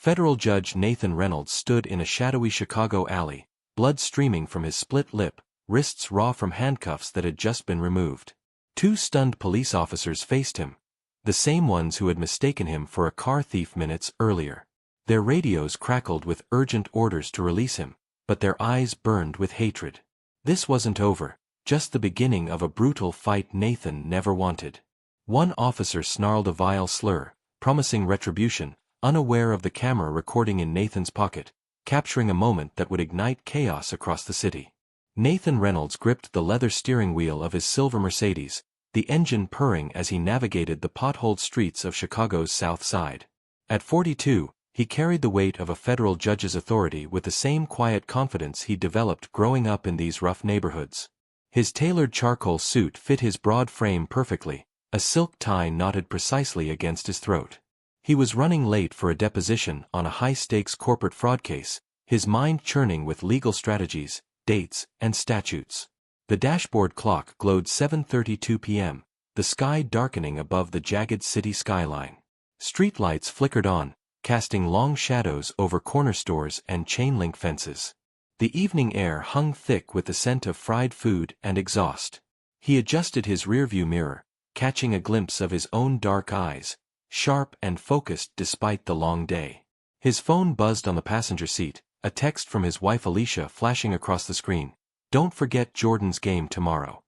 Federal Judge Nathan Reynolds stood in a shadowy Chicago alley, blood streaming from his split lip, wrists raw from handcuffs that had just been removed. Two stunned police officers faced him, the same ones who had mistaken him for a car thief minutes earlier. Their radios crackled with urgent orders to release him, but their eyes burned with hatred. This wasn't over, just the beginning of a brutal fight Nathan never wanted. One officer snarled a vile slur, promising retribution, unaware of the camera recording in Nathan's pocket, capturing a moment that would ignite chaos across the city. Nathan Reynolds gripped the leather steering wheel of his silver Mercedes, the engine purring as he navigated the potholed streets of Chicago's South Side. At 42, he carried the weight of a federal judge's authority with the same quiet confidence he developed growing up in these rough neighborhoods. His tailored charcoal suit fit his broad frame perfectly, a silk tie knotted precisely against his throat. He was running late for a deposition on a high-stakes corporate fraud case, his mind churning with legal strategies, dates, and statutes. The dashboard clock glowed 7:32 p.m., the sky darkening above the jagged city skyline. Streetlights flickered on, casting long shadows over corner stores and chain-link fences. The evening air hung thick with the scent of fried food and exhaust. He adjusted his rearview mirror, catching a glimpse of his own dark eyes, sharp and focused despite the long day. His phone buzzed on the passenger seat, a text from his wife Alicia flashing across the screen. "Don't forget Jordan's game tomorrow."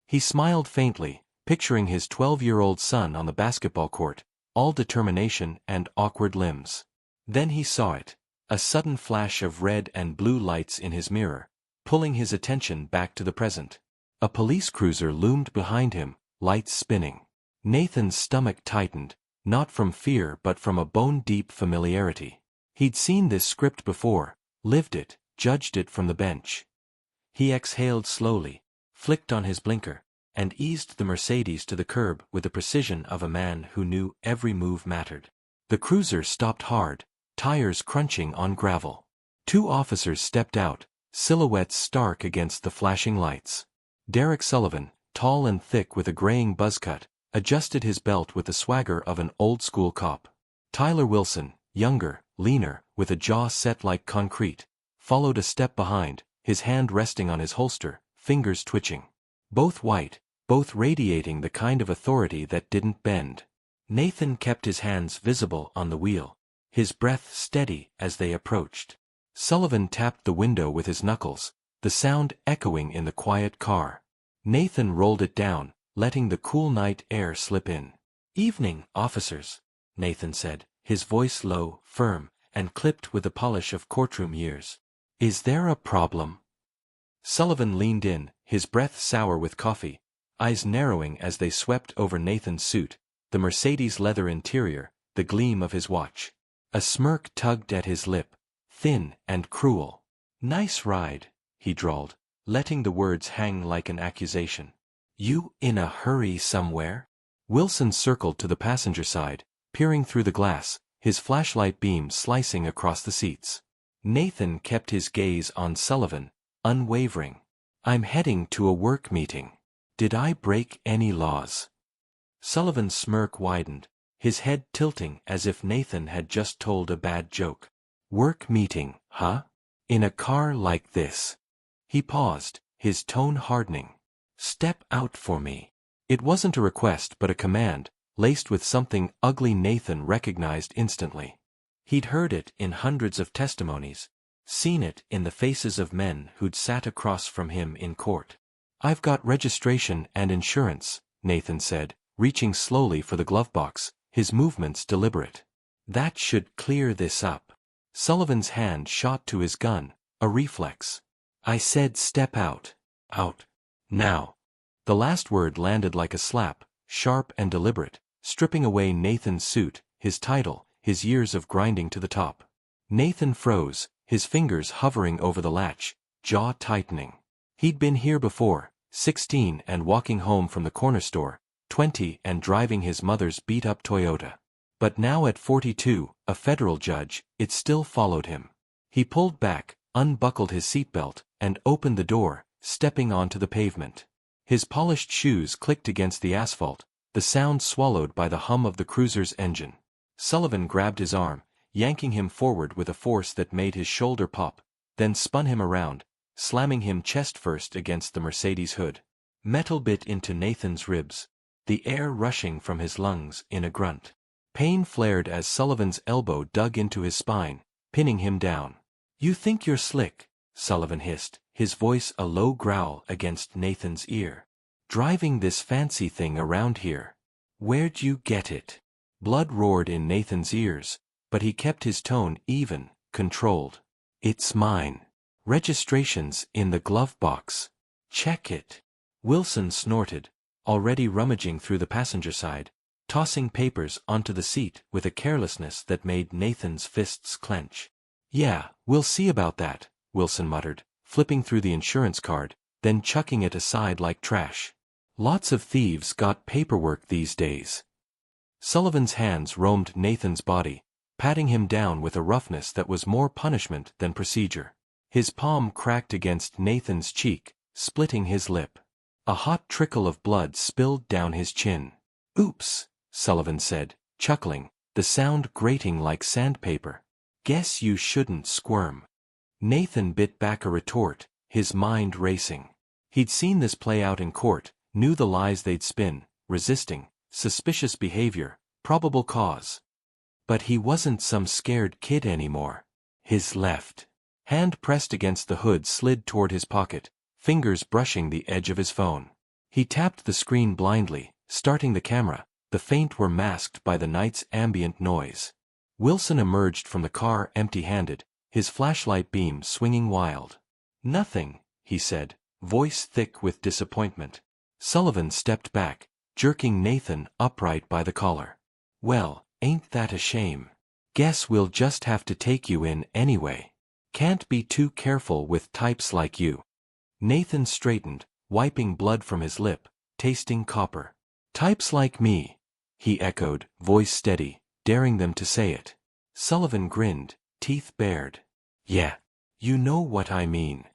He smiled faintly, picturing his 12-year-old son on the basketball court, all determination and awkward limbs. Then he saw it, a sudden flash of red and blue lights in his mirror, pulling his attention back to the present. A police cruiser loomed behind him, lights spinning. Nathan's stomach tightened, not from fear but from a bone-deep familiarity. He'd seen this script before, lived it, judged it from the bench. He exhaled slowly, flicked on his blinker, and eased the Mercedes to the curb with the precision of a man who knew every move mattered. The cruiser stopped hard, tires crunching on gravel. Two officers stepped out, silhouettes stark against the flashing lights. Derek Sullivan, tall and thick with a graying buzzcut, adjusted his belt with the swagger of an old-school cop. Tyler Wilson, younger, leaner, with a jaw set like concrete, followed a step behind, his hand resting on his holster, fingers twitching. Both white, both radiating the kind of authority that didn't bend. Nathan kept his hands visible on the wheel, his breath steady as they approached. Sullivan tapped the window with his knuckles, the sound echoing in the quiet car. Nathan rolled it down, letting the cool night air slip in. "Evening, officers," Nathan said, his voice low, firm, and clipped with the polish of courtroom years. "Is there a problem?" Sullivan leaned in, his breath sour with coffee, eyes narrowing as they swept over Nathan's suit, the Mercedes leather interior, the gleam of his watch. A smirk tugged at his lip, thin and cruel. "Nice ride," he drawled, letting the words hang like an accusation. "You in a hurry somewhere?" Wilson circled to the passenger side, peering through the glass, his flashlight beam slicing across the seats. Nathan kept his gaze on Sullivan, unwavering. "I'm heading to a work meeting. Did I break any laws?" Sullivan's smirk widened, his head tilting as if Nathan had just told a bad joke. "Work meeting, huh? In a car like this?" He paused, his tone hardening. "Step out for me." It wasn't a request but a command, laced with something ugly Nathan recognized instantly. He'd heard it in hundreds of testimonies, seen it in the faces of men who'd sat across from him in court. "I've got registration and insurance," Nathan said, reaching slowly for the glove box, his movements deliberate. "That should clear this up." Sullivan's hand shot to his gun, a reflex. "I said step out. Out. Now." The last word landed like a slap, sharp and deliberate, stripping away Nathan's suit, his title, his years of grinding to the top. Nathan froze, his fingers hovering over the latch, jaw tightening. He'd been here before, 16 and walking home from the corner store, 20 and driving his mother's beat-up Toyota. But now at 42, a federal judge, it still followed him. He pulled back, unbuckled his seatbelt, and opened the door, stepping onto the pavement. His polished shoes clicked against the asphalt, the sound swallowed by the hum of the cruiser's engine. Sullivan grabbed his arm, yanking him forward with a force that made his shoulder pop, then spun him around, slamming him chest first against the Mercedes hood. Metal bit into Nathan's ribs, the air rushing from his lungs in a grunt. Pain flared as Sullivan's elbow dug into his spine, pinning him down. "You think you're slick," Sullivan hissed, his voice a low growl against Nathan's ear. "Driving this fancy thing around here. Where'd you get it?" Blood roared in Nathan's ears, but he kept his tone even, controlled. "It's mine. Registration's in the glove box. Check it." Wilson snorted, already rummaging through the passenger side, tossing papers onto the seat with a carelessness that made Nathan's fists clench. "Yeah, we'll see about that," Wilson muttered, flipping through the insurance card, then chucking it aside like trash. "Lots of thieves got paperwork these days." Sullivan's hands roamed Nathan's body, patting him down with a roughness that was more punishment than procedure. His palm cracked against Nathan's cheek, splitting his lip. A hot trickle of blood spilled down his chin. "Oops," Sullivan said, chuckling, the sound grating like sandpaper. "Guess you shouldn't squirm." Nathan bit back a retort, his mind racing. He'd seen this play out in court, knew the lies they'd spin, resisting, suspicious behavior, probable cause. But he wasn't some scared kid anymore. His left hand pressed against the hood slid toward his pocket, fingers brushing the edge of his phone. He tapped the screen blindly, starting the camera. The faint were masked by the night's ambient noise. Wilson emerged from the car empty-handed, his flashlight beam swinging wild. "Nothing," he said, voice thick with disappointment. Sullivan stepped back, jerking Nathan upright by the collar. "Well, ain't that a shame? Guess we'll just have to take you in anyway. Can't be too careful with types like you." Nathan straightened, wiping blood from his lip, tasting copper. "Types like me," he echoed, voice steady, daring them to say it. Sullivan grinned, teeth bared. "Yeah, you know what I mean."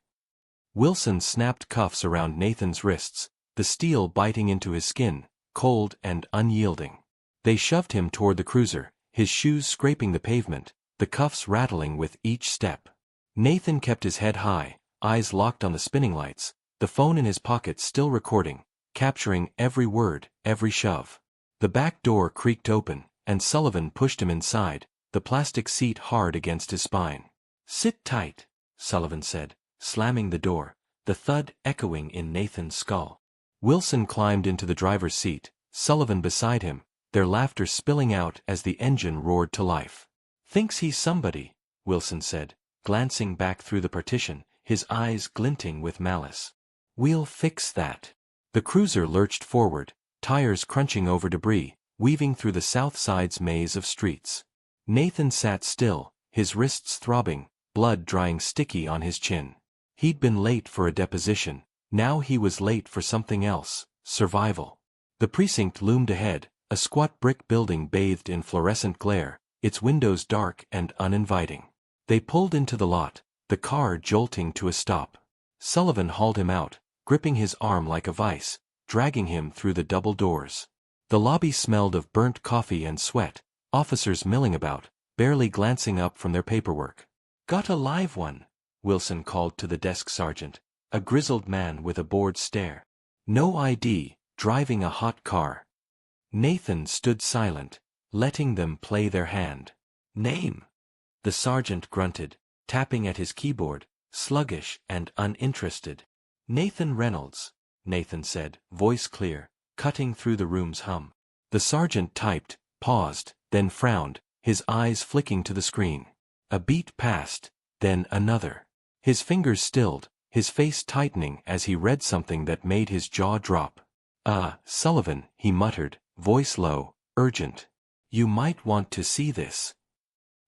Wilson snapped cuffs around Nathan's wrists, the steel biting into his skin, cold and unyielding. They shoved him toward the cruiser, his shoes scraping the pavement, the cuffs rattling with each step. Nathan kept his head high, eyes locked on the spinning lights, the phone in his pocket still recording, capturing every word, every shove. The back door creaked open, and Sullivan pushed him inside, the plastic seat hard against his spine. "Sit tight," Sullivan said, slamming the door, the thud echoing in Nathan's skull. Wilson climbed into the driver's seat, Sullivan beside him, their laughter spilling out as the engine roared to life. "Thinks he's somebody," Wilson said, glancing back through the partition, his eyes glinting with malice. "We'll fix that." The cruiser lurched forward, tires crunching over debris, weaving through the south side's maze of streets. Nathan sat still, his wrists throbbing, blood drying sticky on his chin. He'd been late for a deposition, now he was late for something else, survival. The precinct loomed ahead, a squat brick building bathed in fluorescent glare, its windows dark and uninviting. They pulled into the lot, the car jolting to a stop. Sullivan hauled him out, gripping his arm like a vice, dragging him through the double doors. The lobby smelled of burnt coffee and sweat, officers milling about, barely glancing up from their paperwork. "Got a live one," Wilson called to the desk sergeant, a grizzled man with a bored stare. "No ID, driving a hot car." Nathan stood silent, letting them play their hand. "Name?" The sergeant grunted, tapping at his keyboard, sluggish and uninterested. "Nathan Reynolds," Nathan said, voice clear, cutting through the room's hum. The sergeant typed, paused, then frowned, his eyes flicking to the screen. A beat passed, then another. His fingers stilled, his face tightening as he read something that made his jaw drop. Sullivan," he muttered, voice low, urgent. "You might want to see this."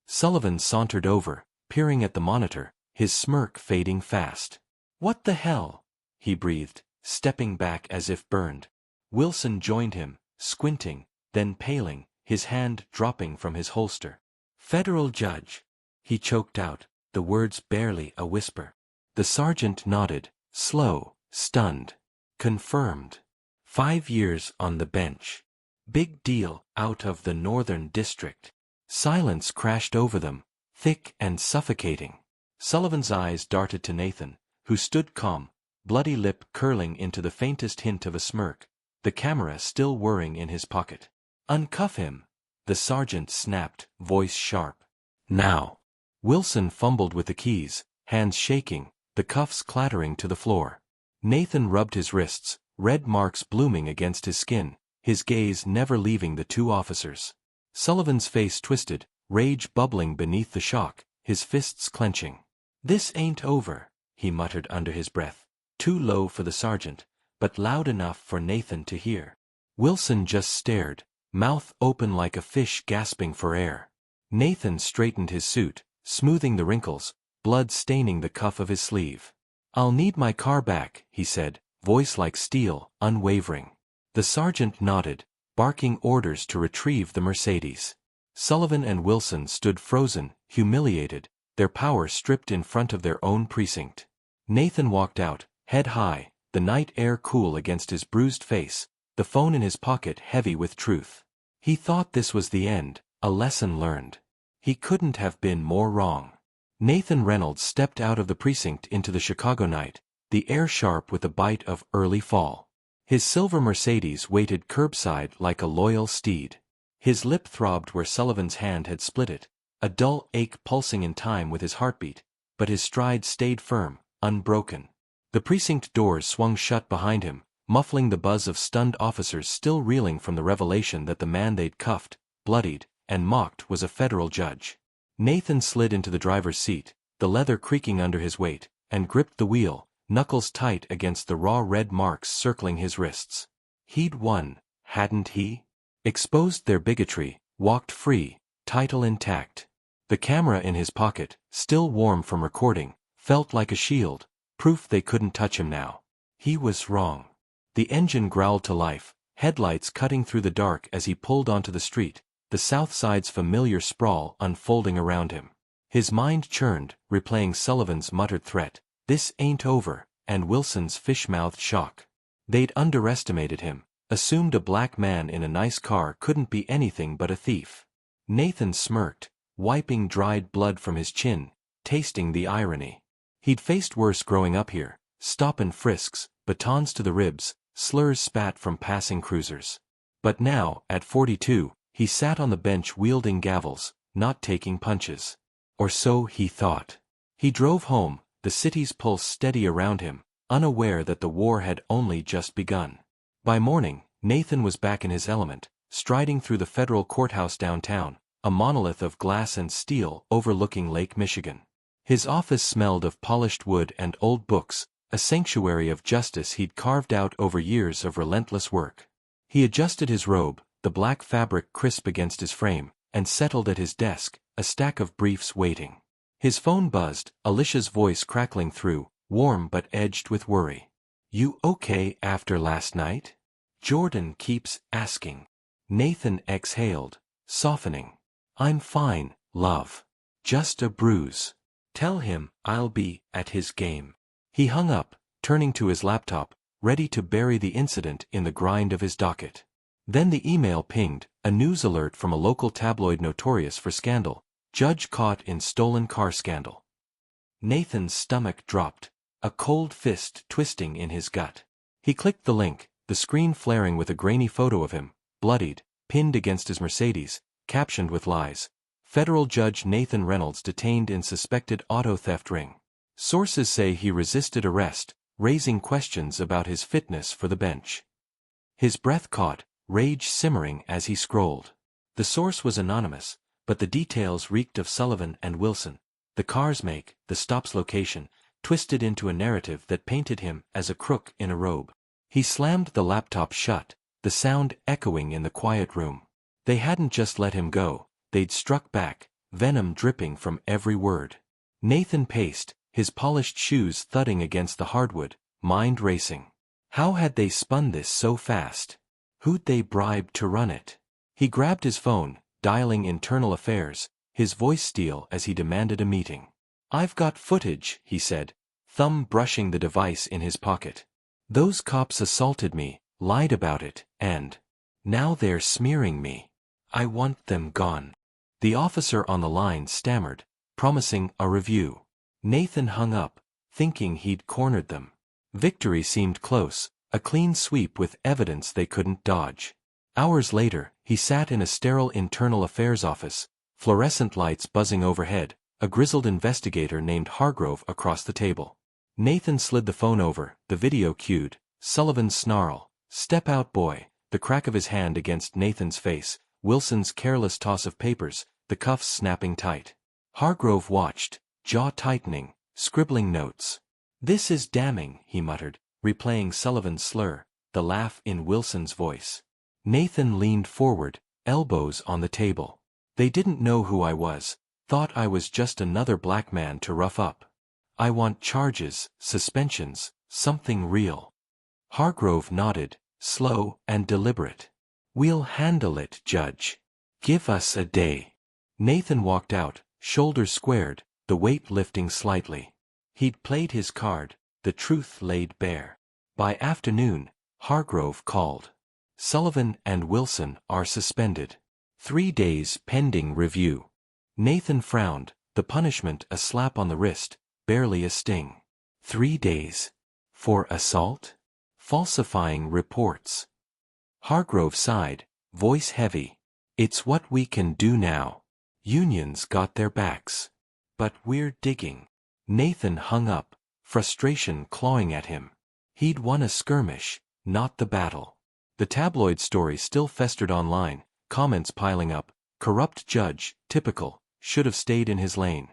Sullivan sauntered over, peering at the monitor, his smirk fading fast. "What the hell?" he breathed, stepping back as if burned. Wilson joined him, squinting, then paling, his hand dropping from his holster. "Federal judge," he choked out, the words barely a whisper. The sergeant nodded, slow, stunned. "Confirmed. 5 years on the bench. Big deal, out of the Northern District." Silence crashed over them, thick and suffocating. Sullivan's eyes darted to Nathan, who stood calm, bloody lip curling into the faintest hint of a smirk, the camera still whirring in his pocket. "Uncuff him," the sergeant snapped, voice sharp. "Now." Wilson fumbled with the keys, hands shaking, the cuffs clattering to the floor. Nathan rubbed his wrists, red marks blooming against his skin, his gaze never leaving the two officers. Sullivan's face twisted, rage bubbling beneath the shock, his fists clenching. "This ain't over," he muttered under his breath, too low for the sergeant, but loud enough for Nathan to hear. Wilson just stared, mouth open like a fish gasping for air. Nathan straightened his suit, smoothing the wrinkles, blood staining the cuff of his sleeve. "I'll need my car back," he said, voice like steel, unwavering. The sergeant nodded, barking orders to retrieve the Mercedes. Sullivan and Wilson stood frozen, humiliated, their power stripped in front of their own precinct. Nathan walked out, head high, the night air cool against his bruised face, the phone in his pocket heavy with truth. He thought this was the end, a lesson learned. He couldn't have been more wrong. Nathan Reynolds stepped out of the precinct into the Chicago night, the air sharp with the bite of early fall. His silver Mercedes waited curbside like a loyal steed. His lip throbbed where Sullivan's hand had split it, a dull ache pulsing in time with his heartbeat, but his stride stayed firm, unbroken. The precinct doors swung shut behind him, muffling the buzz of stunned officers still reeling from the revelation that the man they'd cuffed, bloodied, and mocked was a federal judge. Nathan slid into the driver's seat, the leather creaking under his weight, and gripped the wheel, knuckles tight against the raw red marks circling his wrists. He'd won, hadn't he? Exposed their bigotry, walked free, title intact. The camera in his pocket, still warm from recording, felt like a shield, proof they couldn't touch him now. He was wrong. The engine growled to life, headlights cutting through the dark as he pulled onto the street, the South Side's familiar sprawl unfolding around him. His mind churned, replaying Sullivan's muttered threat, "This ain't over," and Wilson's fish-mouthed shock. They'd underestimated him, assumed a black man in a nice car couldn't be anything but a thief. Nathan smirked, wiping dried blood from his chin, tasting the irony. He'd faced worse growing up here, stop and frisks, batons to the ribs, slurs spat from passing cruisers. But now, at 42, he sat on the bench wielding gavels, not taking punches. Or so he thought. He drove home, the city's pulse steady around him, unaware that the war had only just begun. By morning, Nathan was back in his element, striding through the federal courthouse downtown, a monolith of glass and steel overlooking Lake Michigan. His office smelled of polished wood and old books, a sanctuary of justice he'd carved out over years of relentless work. He adjusted his robe, the black fabric crisp against his frame, and settled at his desk, a stack of briefs waiting. His phone buzzed, Alicia's voice crackling through, warm but edged with worry. "You okay after last night?" Jordan keeps asking. Nathan exhaled, softening. "I'm fine, love. Just a bruise. Tell him I'll be at his game." He hung up, turning to his laptop, ready to bury the incident in the grind of his docket. Then the email pinged, a news alert from a local tabloid notorious for scandal, judge caught in stolen car scandal. Nathan's stomach dropped, a cold fist twisting in his gut. He clicked the link, the screen flaring with a grainy photo of him, bloodied, pinned against his Mercedes, captioned with lies. Federal Judge Nathan Reynolds detained in suspected auto theft ring. Sources say he resisted arrest, raising questions about his fitness for the bench. His breath caught, rage simmering as he scrolled. The source was anonymous, but the details reeked of Sullivan and Wilson, the car's make, the stop's location, twisted into a narrative that painted him as a crook in a robe. He slammed the laptop shut, the sound echoing in the quiet room. They hadn't just let him go, they'd struck back, venom dripping from every word. Nathan paced, his polished shoes thudding against the hardwood, mind racing. How had they spun this so fast? Who'd they bribe to run it? He grabbed his phone, dialing internal affairs, his voice steel as he demanded a meeting. "I've got footage," he said, thumb brushing the device in his pocket. "Those cops assaulted me, lied about it, and now they're smearing me. I want them gone." The officer on the line stammered, promising a review. Nathan hung up, thinking he'd cornered them. Victory seemed close, a clean sweep with evidence they couldn't dodge. Hours later, he sat in a sterile internal affairs office, fluorescent lights buzzing overhead, a grizzled investigator named Hargrove across the table. Nathan slid the phone over, the video cued, Sullivan's snarl, "Step out, boy," the crack of his hand against Nathan's face, Wilson's careless toss of papers, the cuffs snapping tight. Hargrove watched, jaw tightening, scribbling notes. "This is damning," he muttered, replaying Sullivan's slur, the laugh in Wilson's voice. Nathan leaned forward, elbows on the table. "They didn't know who I was, thought I was just another black man to rough up. I want charges, suspensions, something real." Hargrove nodded, slow and deliberate. "We'll handle it, Judge. Give us a day." Nathan walked out, shoulders squared, the weight lifting slightly. He'd played his card, the truth laid bare. By afternoon, Hargrove called. "Sullivan and Wilson are suspended. 3 days pending review." Nathan frowned, the punishment a slap on the wrist, barely a sting. 3 days. For assault? Falsifying reports. Hargrove sighed, voice heavy. "It's what we can do now. Unions got their backs. But we're digging." Nathan hung up, frustration clawing at him. He'd won a skirmish, not the battle. The tabloid story still festered online, comments piling up, corrupt judge, typical, should have stayed in his lane.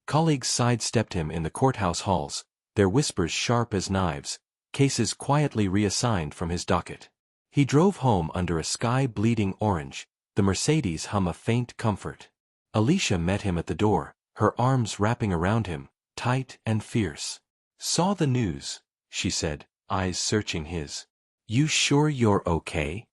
Colleagues sidestepped him in the courthouse halls, their whispers sharp as knives, cases quietly reassigned from his docket. He drove home under a sky bleeding orange, the Mercedes hum a faint comfort. Alicia met him at the door, her arms wrapping around him, tight and fierce. "Saw the news," she said, eyes searching his. "You sure you're okay?"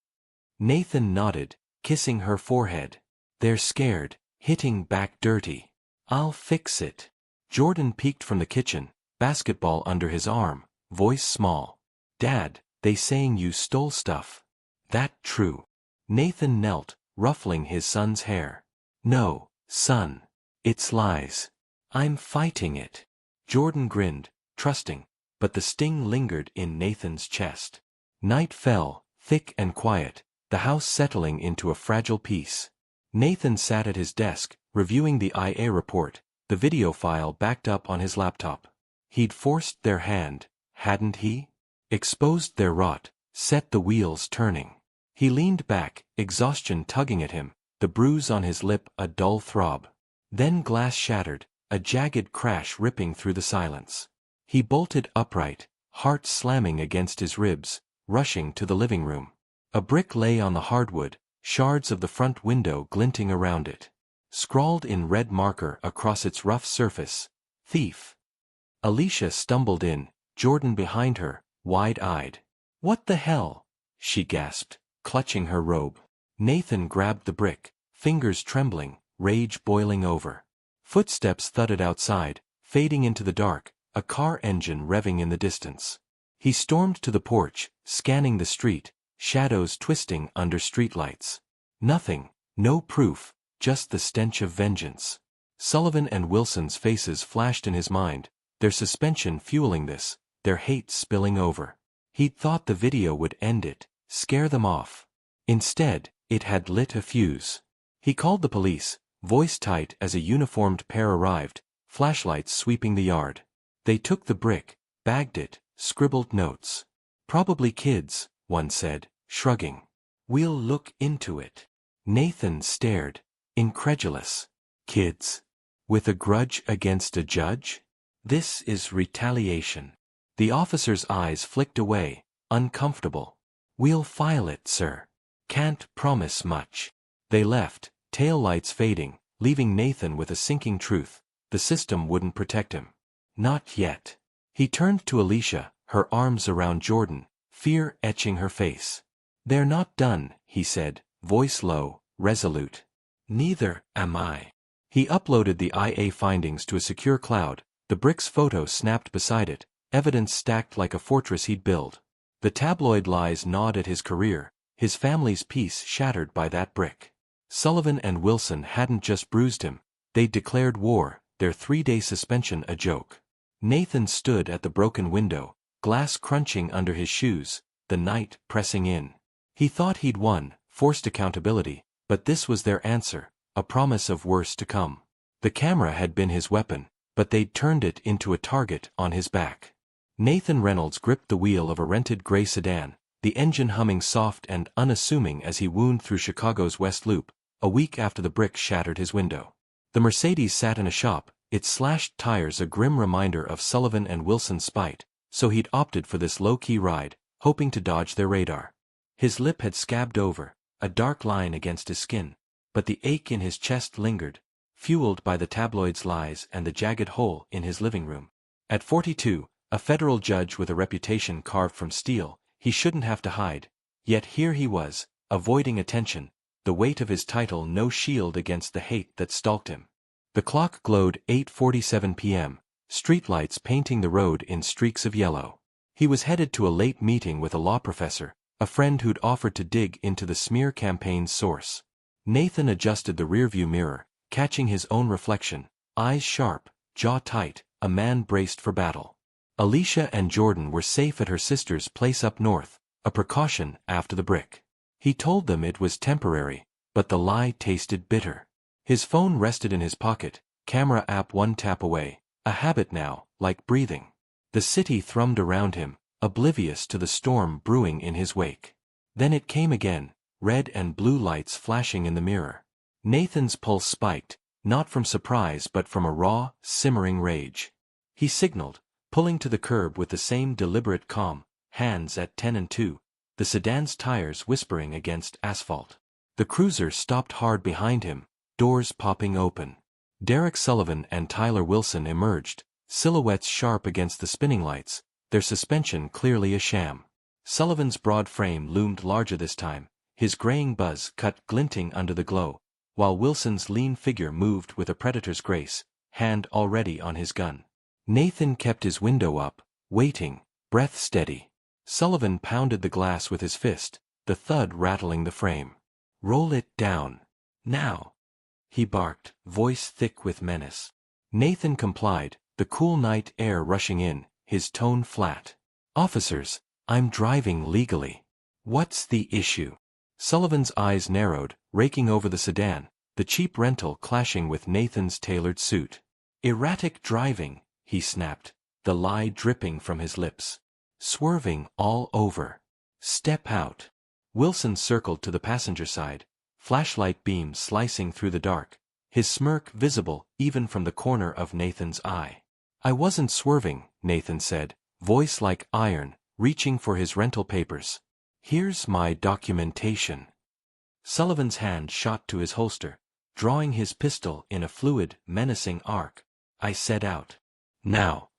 Nathan nodded, kissing her forehead. "They're scared, hitting back dirty. I'll fix it." Jordan peeked from the kitchen, basketball under his arm, voice small. "Dad, they saying you stole stuff. That true?" Nathan knelt, ruffling his son's hair. "No, son. It's lies. I'm fighting it." Jordan grinned, trusting, but the sting lingered in Nathan's chest. Night fell, thick and quiet, the house settling into a fragile peace. Nathan sat at his desk, reviewing the IA report, the video file backed up on his laptop. He'd forced their hand, hadn't he? Exposed their rot, set the wheels turning. He leaned back, exhaustion tugging at him, the bruise on his lip a dull throb. Then glass shattered, a jagged crash ripping through the silence. He bolted upright, heart slamming against his ribs, rushing to the living room. A brick lay on the hardwood, shards of the front window glinting around it. Scrawled in red marker across its rough surface, "Thief." Alicia stumbled in, Jordan behind her, wide-eyed. "What the hell?" she gasped, clutching her robe. Nathan grabbed the brick, fingers trembling, rage boiling over. Footsteps thudded outside, fading into the dark, a car engine revving in the distance. He stormed to the porch, scanning the street, shadows twisting under streetlights. Nothing, no proof, just the stench of vengeance. Sullivan and Wilson's faces flashed in his mind, their suspension fueling this, their hate spilling over. He'd thought the video would end it, scare them off. Instead, it had lit a fuse. He called the police, voice tight as a uniformed pair arrived, flashlights sweeping the yard. They took the brick, bagged it, scribbled notes. "Probably kids," one said, shrugging. "We'll look into it." Nathan stared, incredulous. "Kids? With a grudge against a judge? This is retaliation." The officer's eyes flicked away, uncomfortable. "We'll file it, sir. Can't promise much." They left, tail lights fading, leaving Nathan with a sinking truth. The system wouldn't protect him. Not yet. He turned to Alicia, her arms around Jordan, fear etching her face. "They're not done," he said, voice low, resolute. "Neither am I." He uploaded the IA findings to a secure cloud, the brick's photo snapped beside it, evidence stacked like a fortress he'd built. The tabloid lies gnawed at his career, his family's peace shattered by that brick. Sullivan and Wilson hadn't just bruised him, they'd declared war, their 3-day suspension a joke. Nathan stood at the broken window, glass crunching under his shoes, the night pressing in. He thought he'd won, forced accountability, but this was their answer, a promise of worse to come. The camera had been his weapon, but they'd turned it into a target on his back. Nathan Reynolds gripped the wheel of a rented gray sedan, the engine humming soft and unassuming as he wound through Chicago's West Loop, a week after the brick shattered his window. The Mercedes sat in a shop, its slashed tires a grim reminder of Sullivan and Wilson's spite, so he'd opted for this low-key ride, hoping to dodge their radar. His lip had scabbed over, a dark line against his skin, but the ache in his chest lingered, fueled by the tabloids' lies and the jagged hole in his living room. At 42, a federal judge with a reputation carved from steel, he shouldn't have to hide, yet here he was, avoiding attention, the weight of his title no shield against the hate that stalked him. The clock glowed 8:47 p.m., streetlights painting the road in streaks of yellow. He was headed to a late meeting with a law professor, a friend who'd offered to dig into the smear campaign's source. Nathan adjusted the rearview mirror, catching his own reflection, eyes sharp, jaw tight, a man braced for battle. Alicia and Jordan were safe at her sister's place up north, a precaution after the brick. He told them it was temporary, but the lie tasted bitter. His phone rested in his pocket, camera app one tap away, a habit now, like breathing. The city thrummed around him, oblivious to the storm brewing in his wake. Then it came again, red and blue lights flashing in the mirror. Nathan's pulse spiked, not from surprise but from a raw, simmering rage. He signaled, pulling to the curb with the same deliberate calm, hands at 10 and 2, the sedan's tires whispering against asphalt. The cruiser stopped hard behind him, doors popping open. Derek Sullivan and Tyler Wilson emerged, silhouettes sharp against the spinning lights, their suspension clearly a sham. Sullivan's broad frame loomed larger this time, his graying buzz cut glinting under the glow, while Wilson's lean figure moved with a predator's grace, hand already on his gun. Nathan kept his window up, waiting, breath steady. Sullivan pounded the glass with his fist, the thud rattling the frame. "Roll it down. Now," he barked, voice thick with menace. Nathan complied, the cool night air rushing in, his tone flat. "Officers, I'm driving legally. What's the issue?" Sullivan's eyes narrowed, raking over the sedan, the cheap rental clashing with Nathan's tailored suit. "Erratic driving," he snapped, the lie dripping from his lips. "Swerving all over. Step out." Wilson circled to the passenger side, flashlight beams slicing through the dark, his smirk visible even from the corner of Nathan's eye. "I wasn't swerving," Nathan said, voice like iron, reaching for his rental papers. "Here's my documentation." Sullivan's hand shot to his holster, drawing his pistol in a fluid, menacing arc. "I set out. Now."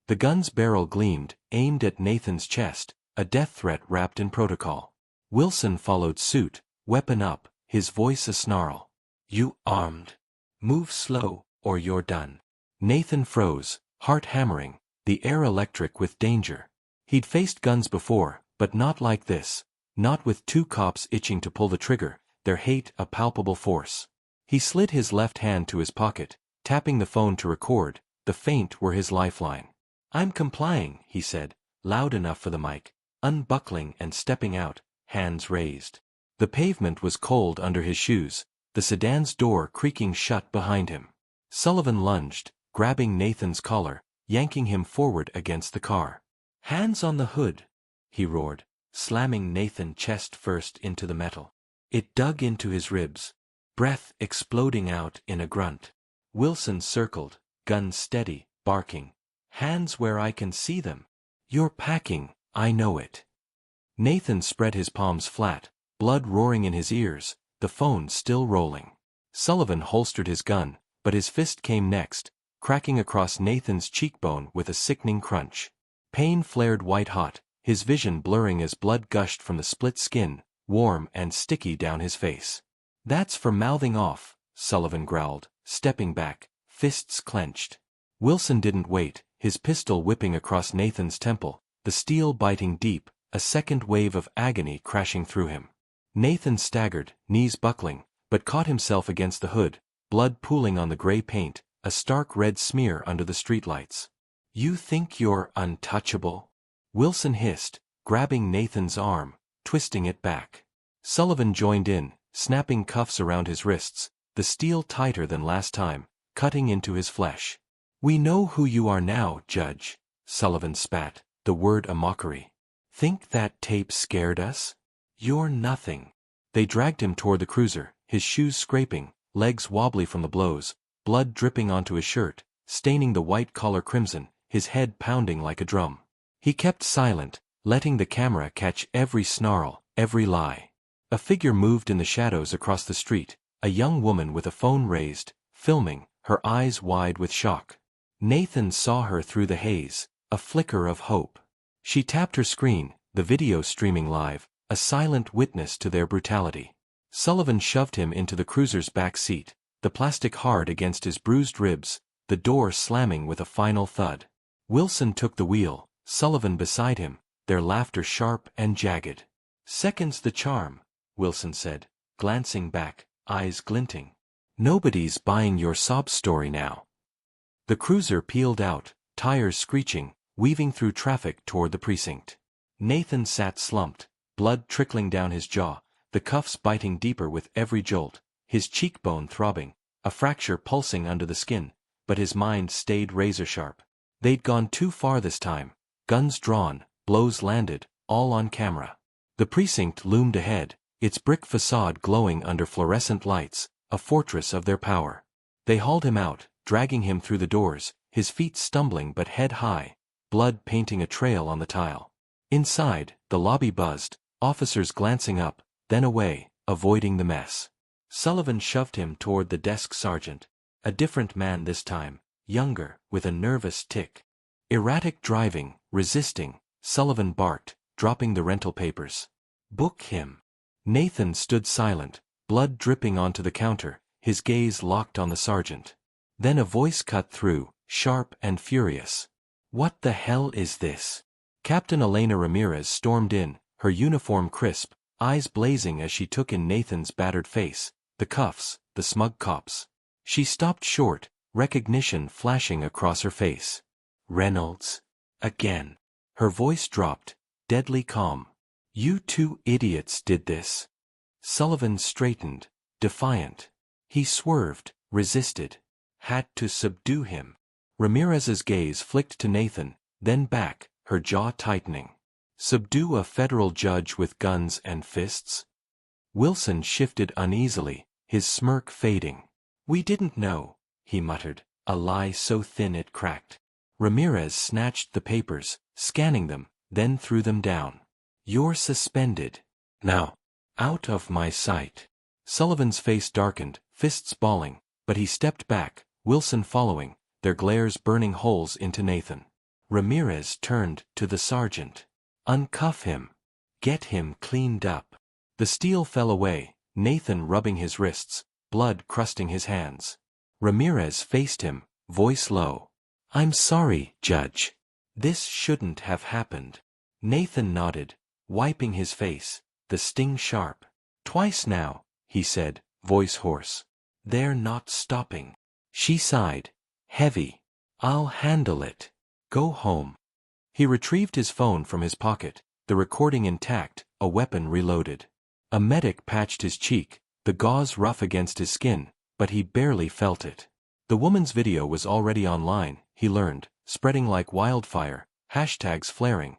The gun's barrel gleamed, aimed at Nathan's chest, a death threat wrapped in protocol. Wilson followed suit, weapon up, his voice a snarl. "You armed? Move slow, or you're done." Nathan froze, heart hammering, the air electric with danger. He'd faced guns before, but not like this, not with two cops itching to pull the trigger, their hate a palpable force. He slid his left hand to his pocket, tapping the phone to record, the feint were his lifeline. "I'm complying," he said, loud enough for the mic, unbuckling and stepping out, hands raised. The pavement was cold under his shoes, the sedan's door creaking shut behind him. Sullivan lunged, grabbing Nathan's collar, yanking him forward against the car. "Hands on the hood," he roared, slamming Nathan chest first into the metal. It dug into his ribs, breath exploding out in a grunt. Wilson circled, gun steady, barking. "Hands where I can see them. You're packing, I know it." Nathan spread his palms flat, blood roaring in his ears, the phone still rolling. Sullivan holstered his gun, but his fist came next, cracking across Nathan's cheekbone with a sickening crunch. Pain flared white-hot, his vision blurring as blood gushed from the split skin, warm and sticky down his face. "That's for mouthing off," Sullivan growled, stepping back, fists clenched. Wilson didn't wait, his pistol whipping across Nathan's temple, the steel biting deep, a second wave of agony crashing through him. Nathan staggered, knees buckling, but caught himself against the hood, blood pooling on the gray paint, a stark red smear under the streetlights. "You think you're untouchable?" Wilson hissed, grabbing Nathan's arm, twisting it back. Sullivan joined in, snapping cuffs around his wrists, the steel tighter than last time, cutting into his flesh. "We know who you are now, Judge," Sullivan spat, the word a mockery. "Think that tape scared us? You're nothing." They dragged him toward the cruiser, his shoes scraping, legs wobbly from the blows, blood dripping onto his shirt, staining the white collar crimson, his head pounding like a drum. He kept silent, letting the camera catch every snarl, every lie. A figure moved in the shadows across the street, a young woman with a phone raised, filming, her eyes wide with shock. Nathan saw her through the haze, a flicker of hope. She tapped her screen, the video streaming live, a silent witness to their brutality. Sullivan shoved him into the cruiser's back seat, the plastic hard against his bruised ribs, the door slamming with a final thud. Wilson took the wheel, Sullivan beside him, their laughter sharp and jagged. "Second's the charm," Wilson said, glancing back, eyes glinting. "Nobody's buying your sob story now." The cruiser peeled out, tires screeching, weaving through traffic toward the precinct. Nathan sat slumped, blood trickling down his jaw, the cuffs biting deeper with every jolt, his cheekbone throbbing, a fracture pulsing under the skin, but his mind stayed razor-sharp. They'd gone too far this time, guns drawn, blows landed, all on camera. The precinct loomed ahead, its brick facade glowing under fluorescent lights, a fortress of their power. They hauled him out, dragging him through the doors, his feet stumbling but head high, blood painting a trail on the tile. Inside, the lobby buzzed, officers glancing up, then away, avoiding the mess. Sullivan shoved him toward the desk sergeant, a different man this time, younger, with a nervous tic. Erratic driving, resisting, Sullivan barked, dropping the rental papers. "Book him." Nathan stood silent, blood dripping onto the counter, his gaze locked on the sergeant. Then a voice cut through, sharp and furious. "What the hell is this?" Captain Elena Ramirez stormed in, her uniform crisp, eyes blazing as she took in Nathan's battered face, the cuffs, the smug cops. She stopped short, recognition flashing across her face. "Reynolds. Again." Her voice dropped, deadly calm. "You two idiots did this." Sullivan straightened, defiant. He swerved, resisted. "Had to subdue him." Ramirez's gaze flicked to Nathan, then back, her jaw tightening. "Subdue a federal judge with guns and fists?" Wilson shifted uneasily, his smirk fading. "We didn't know," he muttered, a lie so thin it cracked. Ramirez snatched the papers, scanning them, then threw them down. "You're suspended. Now, out of my sight." Sullivan's face darkened, fists balling, but he stepped back, Wilson following, their glares burning holes into Nathan. Ramirez turned to the sergeant. "Uncuff him. Get him cleaned up." The steel fell away, Nathan rubbing his wrists, blood crusting his hands. Ramirez faced him, voice low. "I'm sorry, Judge. This shouldn't have happened." Nathan nodded, wiping his face, the sting sharp. "Twice now," he said, voice hoarse. "They're not stopping." She sighed. "Heavy. I'll handle it. Go home." He retrieved his phone from his pocket, the recording intact, a weapon reloaded. A medic patched his cheek, the gauze rough against his skin, but he barely felt it. The woman's video was already online, he learned, spreading like wildfire, hashtags flaring,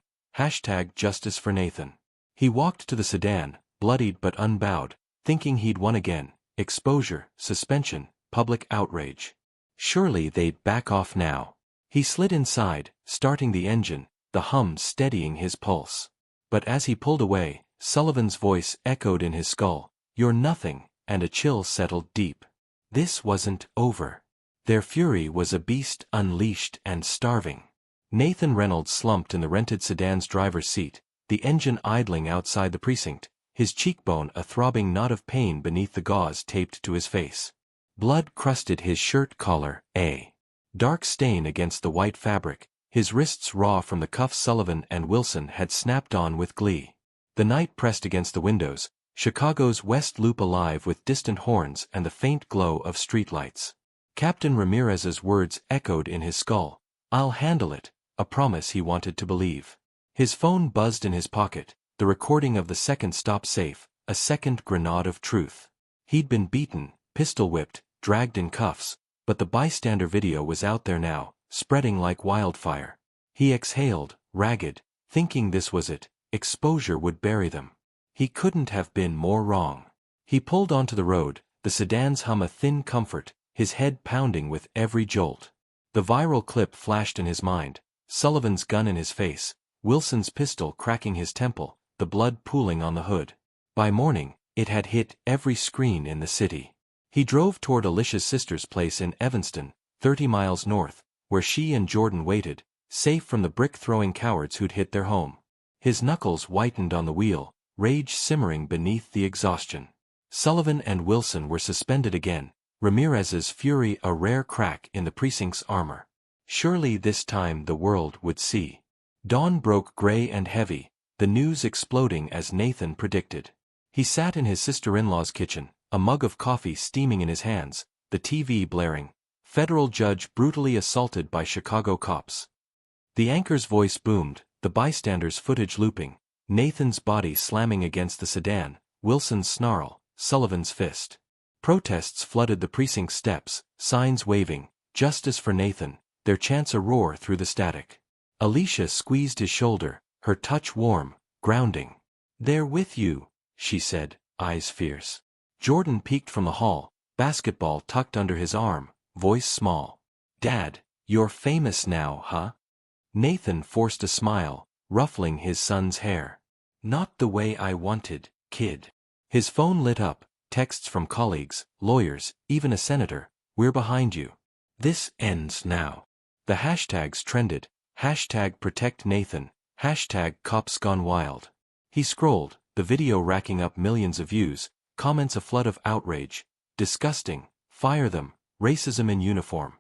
#Justice for Nathan. He walked to the sedan, bloodied but unbowed, thinking he'd won again, exposure, suspension, public outrage. Surely they'd back off now. He slid inside, starting the engine, the hum steadying his pulse. But as he pulled away, Sullivan's voice echoed in his skull, "You're nothing," and a chill settled deep. This wasn't over. Their fury was a beast unleashed and starving. Nathan Reynolds slumped in the rented sedan's driver's seat, the engine idling outside the precinct, his cheekbone a throbbing knot of pain beneath the gauze taped to his face. Blood crusted his shirt collar, a dark stain against the white fabric, his wrists raw from the cuffs Sullivan and Wilson had snapped on with glee. The night pressed against the windows, Chicago's West Loop alive with distant horns and the faint glow of streetlights. Captain Ramirez's words echoed in his skull. "I'll handle it," a promise he wanted to believe. His phone buzzed in his pocket, the recording of the second stop safe, a second grenade of truth. He'd been beaten, pistol-whipped, dragged in cuffs, but the bystander video was out there now, spreading like wildfire. He exhaled, ragged, thinking this was it, exposure would bury them. He couldn't have been more wrong. He pulled onto the road, the sedan's hum a thin comfort, his head pounding with every jolt. The viral clip flashed in his mind, Sullivan's gun in his face, Wilson's pistol cracking his temple, the blood pooling on the hood. By morning, it had hit every screen in the city. He drove toward Alicia's sister's place in Evanston, 30 miles north, where she and Jordan waited, safe from the brick-throwing cowards who'd hit their home. His knuckles whitened on the wheel, rage simmering beneath the exhaustion. Sullivan and Wilson were suspended again, Ramirez's fury a rare crack in the precinct's armor. Surely this time the world would see. Dawn broke gray and heavy, the news exploding as Nathan predicted. He sat in his sister-in-law's kitchen, a mug of coffee steaming in his hands, the TV blaring. Federal judge brutally assaulted by Chicago cops. The anchor's voice boomed, the bystanders' footage looping, Nathan's body slamming against the sedan, Wilson's snarl, Sullivan's fist. Protests flooded the precinct steps, signs waving, "Justice for Nathan," their chants a roar through the static. Alicia squeezed his shoulder, her touch warm, grounding. "They're with you," she said, eyes fierce. Jordan peeked from the hall, basketball tucked under his arm, voice small. "Dad, you're famous now, huh?" Nathan forced a smile, ruffling his son's hair. "Not the way I wanted, kid." His phone lit up, texts from colleagues, lawyers, even a senator. "We're behind you. This ends now." The hashtags trended, #ProtectNathan, #CopsGoneWild. He scrolled, the video racking up millions of views, comments a flood of outrage. "Disgusting, fire them, racism in uniform."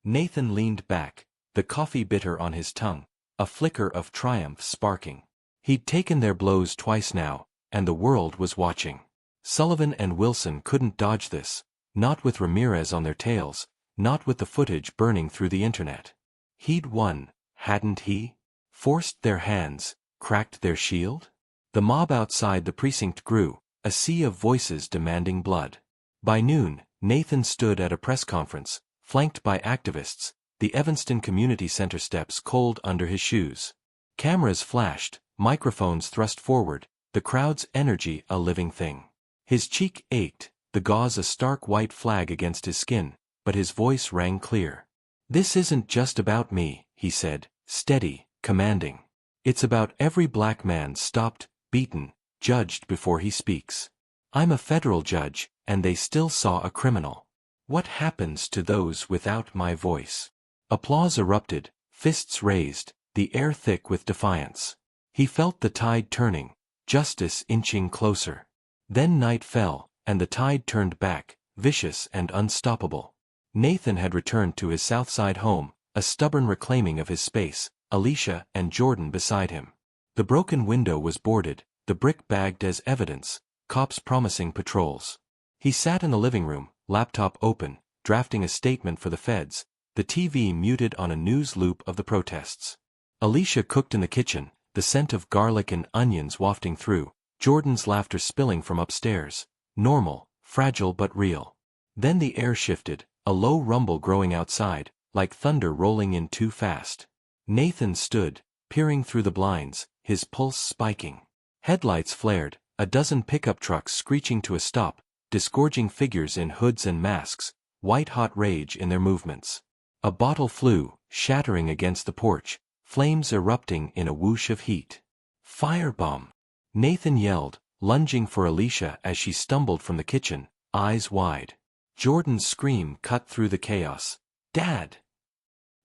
Nathan leaned back, the coffee bitter on his tongue, a flicker of triumph sparking. He'd taken their blows twice now, and the world was watching. Sullivan and Wilson couldn't dodge this, not with Ramirez on their tails, not with the footage burning through the internet. He'd won, hadn't he? Forced their hands, cracked their shield? The mob outside the precinct grew, a sea of voices demanding blood. By noon, Nathan stood at a press conference, flanked by activists, the Evanston Community Center steps cold under his shoes. Cameras flashed, microphones thrust forward, the crowd's energy a living thing. His cheek ached, the gauze a stark white flag against his skin, but his voice rang clear. "This isn't just about me," he said, steady, commanding. "It's about every black man stopped, beaten, judged before he speaks. I'm a federal judge, and they still saw a criminal. What happens to those without my voice?" Applause erupted, fists raised, the air thick with defiance. He felt the tide turning, justice inching closer. Then night fell, and the tide turned back, vicious and unstoppable. Nathan had returned to his Southside home, a stubborn reclaiming of his space, Alicia and Jordan beside him. The broken window was boarded, the brick bagged as evidence, cops promising patrols. He sat in the living room, laptop open, drafting a statement for the feds, the TV muted on a news loop of the protests. Alicia cooked in the kitchen, the scent of garlic and onions wafting through, Jordan's laughter spilling from upstairs. Normal, fragile but real. Then the air shifted, a low rumble growing outside, like thunder rolling in too fast. Nathan stood, peering through the blinds, his pulse spiking. Headlights flared, a dozen pickup trucks screeching to a stop, disgorging figures in hoods and masks, white-hot rage in their movements. A bottle flew, shattering against the porch, flames erupting in a whoosh of heat. "Firebomb!" Nathan yelled, lunging for Alicia as she stumbled from the kitchen, eyes wide. Jordan's scream cut through the chaos. "Dad!"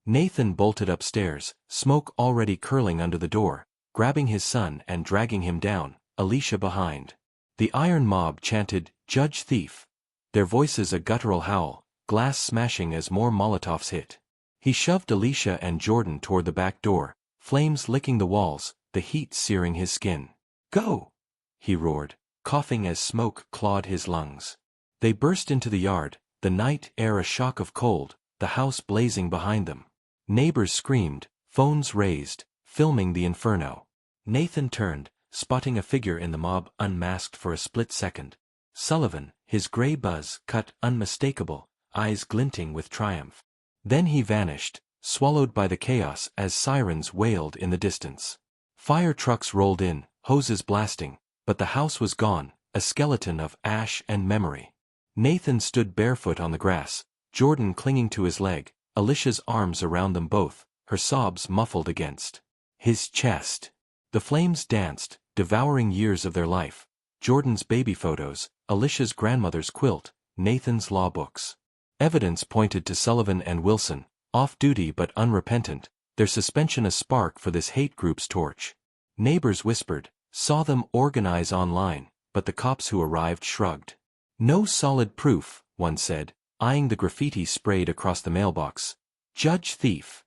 Nathan bolted upstairs, smoke already curling under the door, grabbing his son and dragging him down, Alicia behind. The iron mob chanted, "Judge Thief," their voices a guttural howl, glass smashing as more Molotovs hit. He shoved Alicia and Jordan toward the back door, flames licking the walls, the heat searing his skin. "Go!" he roared. coughing as smoke clawed his lungs. They burst into the yard, the night air a shock of cold, the house blazing behind them. Neighbors screamed, phones raised, filming the inferno. Nathan turned, spotting a figure in the mob unmasked for a split second. Sullivan, his gray buzz cut unmistakable, eyes glinting with triumph. Then he vanished, swallowed by the chaos as sirens wailed in the distance. Fire trucks rolled in, hoses blasting, but the house was gone, a skeleton of ash and memory. Nathan stood barefoot on the grass, Jordan clinging to his leg, Alicia's arms around them both, her sobs muffled against his chest. The flames danced, devouring years of their life. Jordan's baby photos, Alicia's grandmother's quilt, Nathan's law books. Evidence pointed to Sullivan and Wilson, off-duty but unrepentant, their suspension a spark for this hate group's torch. Neighbors whispered, saw them organize online, but the cops who arrived shrugged. No solid proof, one said, eyeing the graffiti sprayed across the mailbox. Judge thief.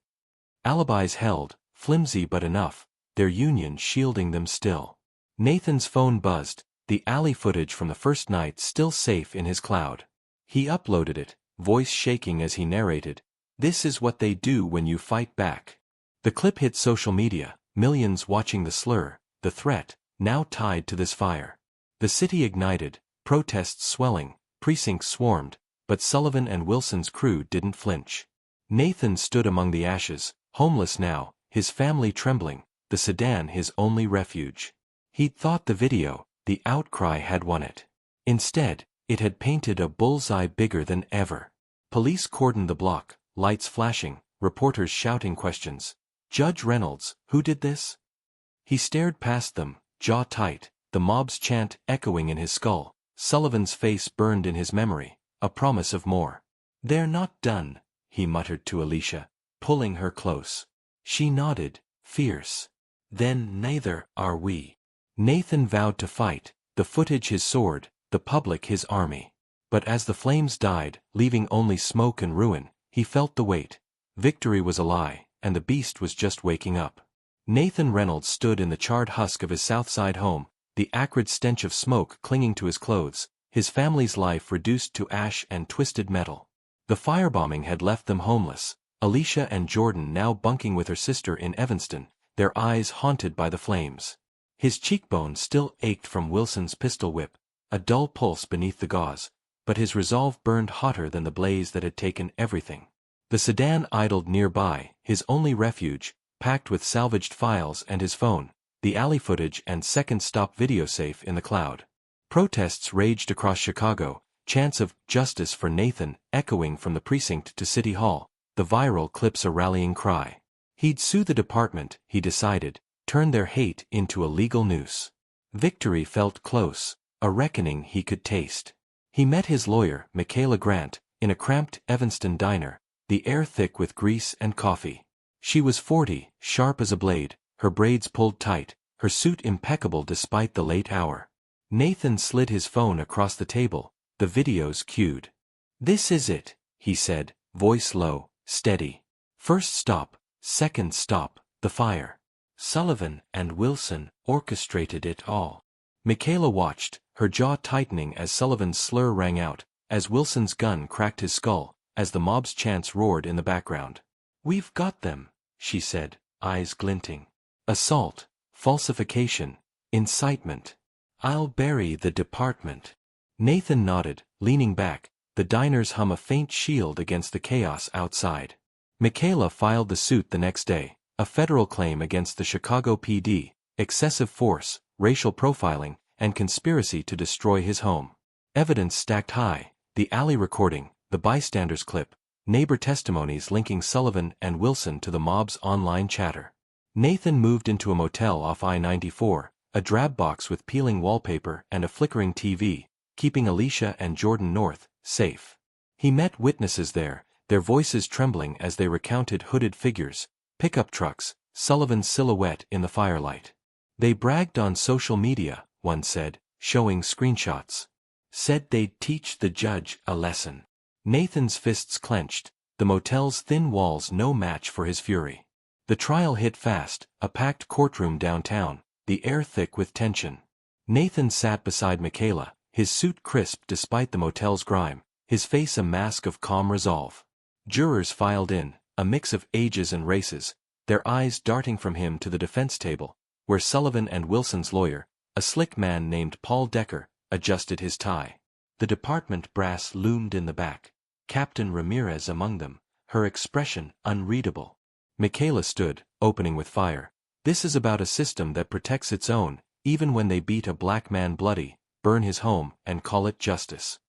Alibis held, flimsy but enough, their union shielding them still. Nathan's phone buzzed, the alley footage from the first night still safe in his cloud. He uploaded it, voice shaking as he narrated, "This is what they do when you fight back." The clip hit social media, millions watching the slur, the threat, now tied to this fire. The city ignited, protests swelling, precincts swarmed, but Sullivan and Wilson's crew didn't flinch. Nathan stood among the ashes, homeless now, his family trembling, the sedan his only refuge. He'd thought the video, the outcry had won it. Instead, it had painted a bullseye bigger than ever. Police cordoned the block, lights flashing, reporters shouting questions. Judge Reynolds, who did this? He stared past them, jaw tight, the mob's chant echoing in his skull. Sullivan's face burned in his memory, a promise of more. They're not done, he muttered to Alicia, pulling her close. She nodded, fierce. Then neither are we. Nathan vowed to fight, the footage his sword, the public his army. But as the flames died, leaving only smoke and ruin, he felt the weight. Victory was a lie, and the beast was just waking up. Nathan Reynolds stood in the charred husk of his Southside home, the acrid stench of smoke clinging to his clothes, his family's life reduced to ash and twisted metal. The firebombing had left them homeless, Alicia and Jordan now bunking with her sister in Evanston, their eyes haunted by the flames. His cheekbones still ached from Wilson's pistol whip, a dull pulse beneath the gauze, but his resolve burned hotter than the blaze that had taken everything. The sedan idled nearby, his only refuge, packed with salvaged files and his phone, the alley footage and second-stop video safe in the cloud. Protests raged across Chicago, chants of "Justice for Nathan" echoing from the precinct to City Hall, the viral clips a rallying cry. He'd sue the department, he decided, turn their hate into a legal noose. Victory felt close, a reckoning he could taste. He met his lawyer, Michaela Grant, in a cramped Evanston diner, the air thick with grease and coffee. She was 40, sharp as a blade, her braids pulled tight, her suit impeccable despite the late hour. Nathan slid his phone across the table, the videos cued. "This is it," he said, voice low, steady. "First stop, second stop, the fire. Sullivan and Wilson orchestrated it all." Michaela watched, her jaw tightening as Sullivan's slur rang out, as Wilson's gun cracked his skull, as the mob's chants roared in the background. "We've got them," she said, eyes glinting. "Assault, falsification, incitement. I'll bury the department." Nathan nodded, leaning back, the diner's hum a faint shield against the chaos outside. Michaela filed the suit the next day, a federal claim against the Chicago PD, excessive force, racial profiling, and conspiracy to destroy his home. Evidence stacked high, the alley recording, the bystanders clip, neighbor testimonies linking Sullivan and Wilson to the mob's online chatter. Nathan moved into a motel off I-94, a drab box with peeling wallpaper and a flickering TV, keeping Alicia and Jordan North safe. He met witnesses there, their voices trembling as they recounted hooded figures, pickup trucks, Sullivan's silhouette in the firelight. "They bragged on social media," one said, showing screenshots. "Said they'd teach the judge a lesson." Nathan's fists clenched, the motel's thin walls no match for his fury. The trial hit fast, a packed courtroom downtown, the air thick with tension. Nathan sat beside Michaela, his suit crisp despite the motel's grime, his face a mask of calm resolve. Jurors filed in, a mix of ages and races, their eyes darting from him to the defense table, where Sullivan and Wilson's lawyer, a slick man named Paul Decker, adjusted his tie. The department brass loomed in the back, Captain Ramirez among them, her expression unreadable. Michaela stood, opening with fire. This is about a system that protects its own, even when they beat a black man bloody, burn his home, and call it justice.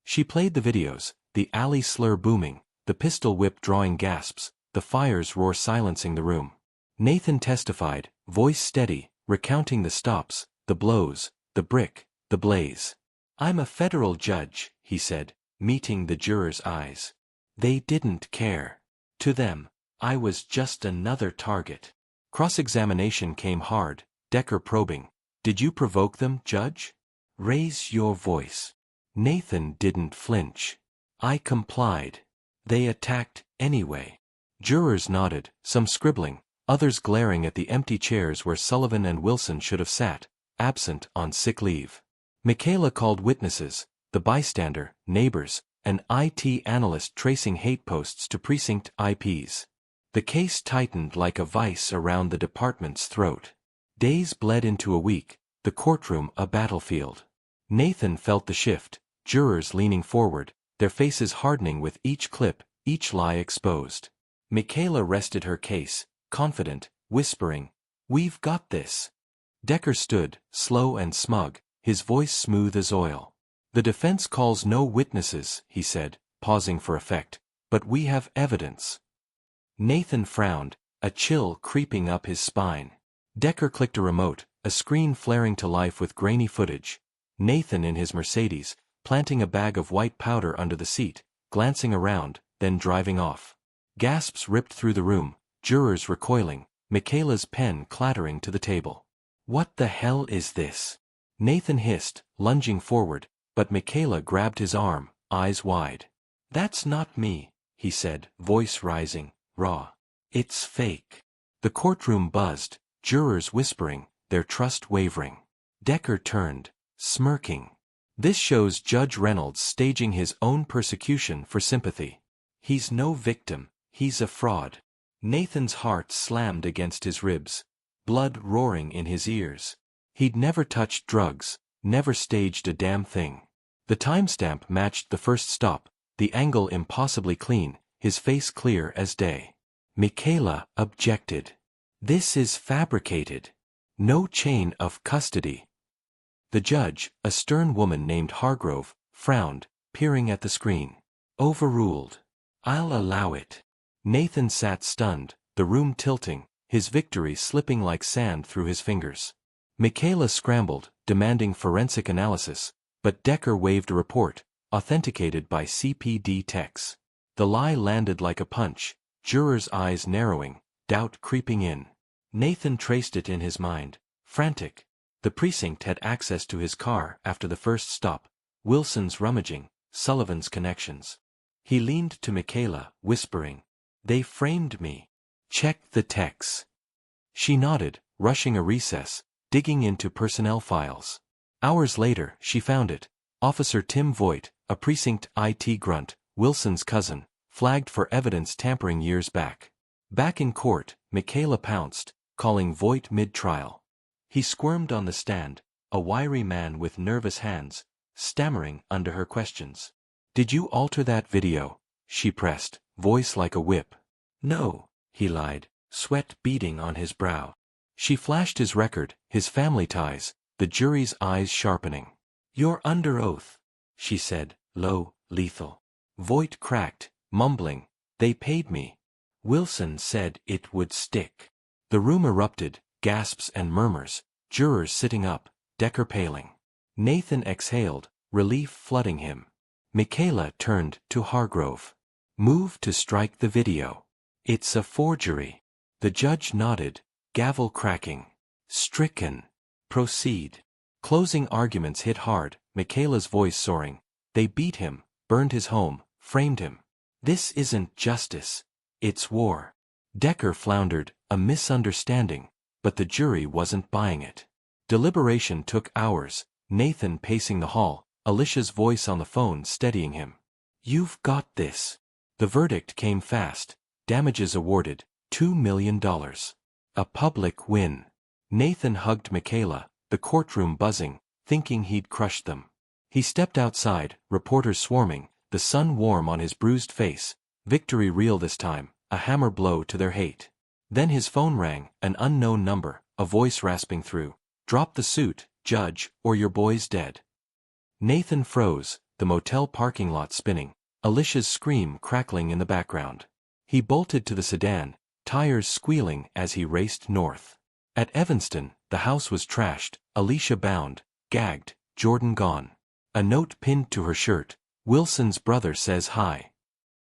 She played the videos, the alley slur booming, the pistol whip drawing gasps, the fire's roar silencing the room. Nathan testified, voice steady, recounting the stops, the blows, the brick, the blaze. "I'm a federal judge," he said, meeting the jurors' eyes. They didn't care. To them, I was just another target. Cross-examination came hard, Decker probing. "Did you provoke them, Judge?" "Raise your voice." Nathan didn't flinch. "I complied. They attacked anyway." Jurors nodded, some scribbling, others glaring at the empty chairs where Sullivan and Wilson should have sat, absent on sick leave. Michaela called witnesses, the bystander, neighbors, an IT analyst tracing hate posts to precinct IPs. The case tightened like a vice around the department's throat. Days bled into a week, the courtroom a battlefield. Nathan felt the shift, jurors leaning forward, their faces hardening with each clip, each lie exposed. Michaela rested her case, confident, whispering, "We've got this." Decker stood, slow and smug, his voice smooth as oil. "The defense calls no witnesses," he said, pausing for effect, "but we have evidence." Nathan frowned, a chill creeping up his spine. Decker clicked a remote, a screen flaring to life with grainy footage. Nathan in his Mercedes, planting a bag of white powder under the seat, glancing around, then driving off. Gasps ripped through the room, jurors recoiling, Michaela's pen clattering to the table. "What the hell is this?" Nathan hissed, lunging forward, but Michaela grabbed his arm, eyes wide. "That's not me," he said, voice rising, raw. "It's fake." The courtroom buzzed, jurors whispering, their trust wavering. Decker turned, smirking. This shows Judge Reynolds staging his own persecution for sympathy. He's no victim, he's a fraud. Nathan's heart slammed against his ribs, blood roaring in his ears. He'd never touched drugs, never staged a damn thing. The timestamp matched the first stop, the angle impossibly clean, his face clear as day. Michaela objected. "This is fabricated. No chain of custody." The judge, a stern woman named Hargrove, frowned, peering at the screen. "Overruled. I'll allow it." Nathan sat stunned, the room tilting, his victory slipping like sand through his fingers. Michaela scrambled, demanding forensic analysis, but Decker waved a report, authenticated by CPD techs. The lie landed like a punch, jurors' eyes narrowing, doubt creeping in. Nathan traced it in his mind, frantic. The precinct had access to his car after the first stop, Wilson's rummaging, Sullivan's connections. He leaned to Michaela, whispering, "They framed me. Check the techs." She nodded, rushing a recess, digging into personnel files. Hours later, she found it. Officer Tim Voigt, a precinct IT grunt, Wilson's cousin, flagged for evidence tampering years back. Back in court, Michaela pounced, calling Voigt mid-trial. He squirmed on the stand, a wiry man with nervous hands, stammering under her questions. "Did you alter that video?" she pressed, voice like a whip. "No," he lied, sweat beading on his brow. She flashed his record, his family ties, the jury's eyes sharpening. "You're under oath," she said, low, lethal. Voigt cracked, mumbling, "They paid me. Wilson said it would stick." The room erupted, gasps and murmurs, jurors sitting up, Decker paling. Nathan exhaled, relief flooding him. Michaela turned to Hargrove. "Move to strike the video. It's a forgery." The judge nodded, gavel cracking. "Stricken. Proceed." Closing arguments hit hard, Michaela's voice soaring. "They beat him, burned his home, framed him. This isn't justice. It's war." Decker floundered, a misunderstanding, but the jury wasn't buying it. Deliberation took hours, Nathan pacing the hall, Alicia's voice on the phone steadying him. "You've got this." The verdict came fast. Damages awarded, $2 million. A public win. Nathan hugged Michaela, the courtroom buzzing, thinking he'd crushed them. He stepped outside, reporters swarming, the sun warm on his bruised face. Victory real this time, a hammer blow to their hate. Then his phone rang, an unknown number, a voice rasping through. "Drop the suit, Judge, or your boy's dead." Nathan froze, the motel parking lot spinning, Alicia's scream crackling in the background. He bolted to the sedan, tires squealing as he raced north. At Evanston, the house was trashed, Alicia bound, gagged, Jordan gone. A note pinned to her shirt, "Wilson's brother says hi."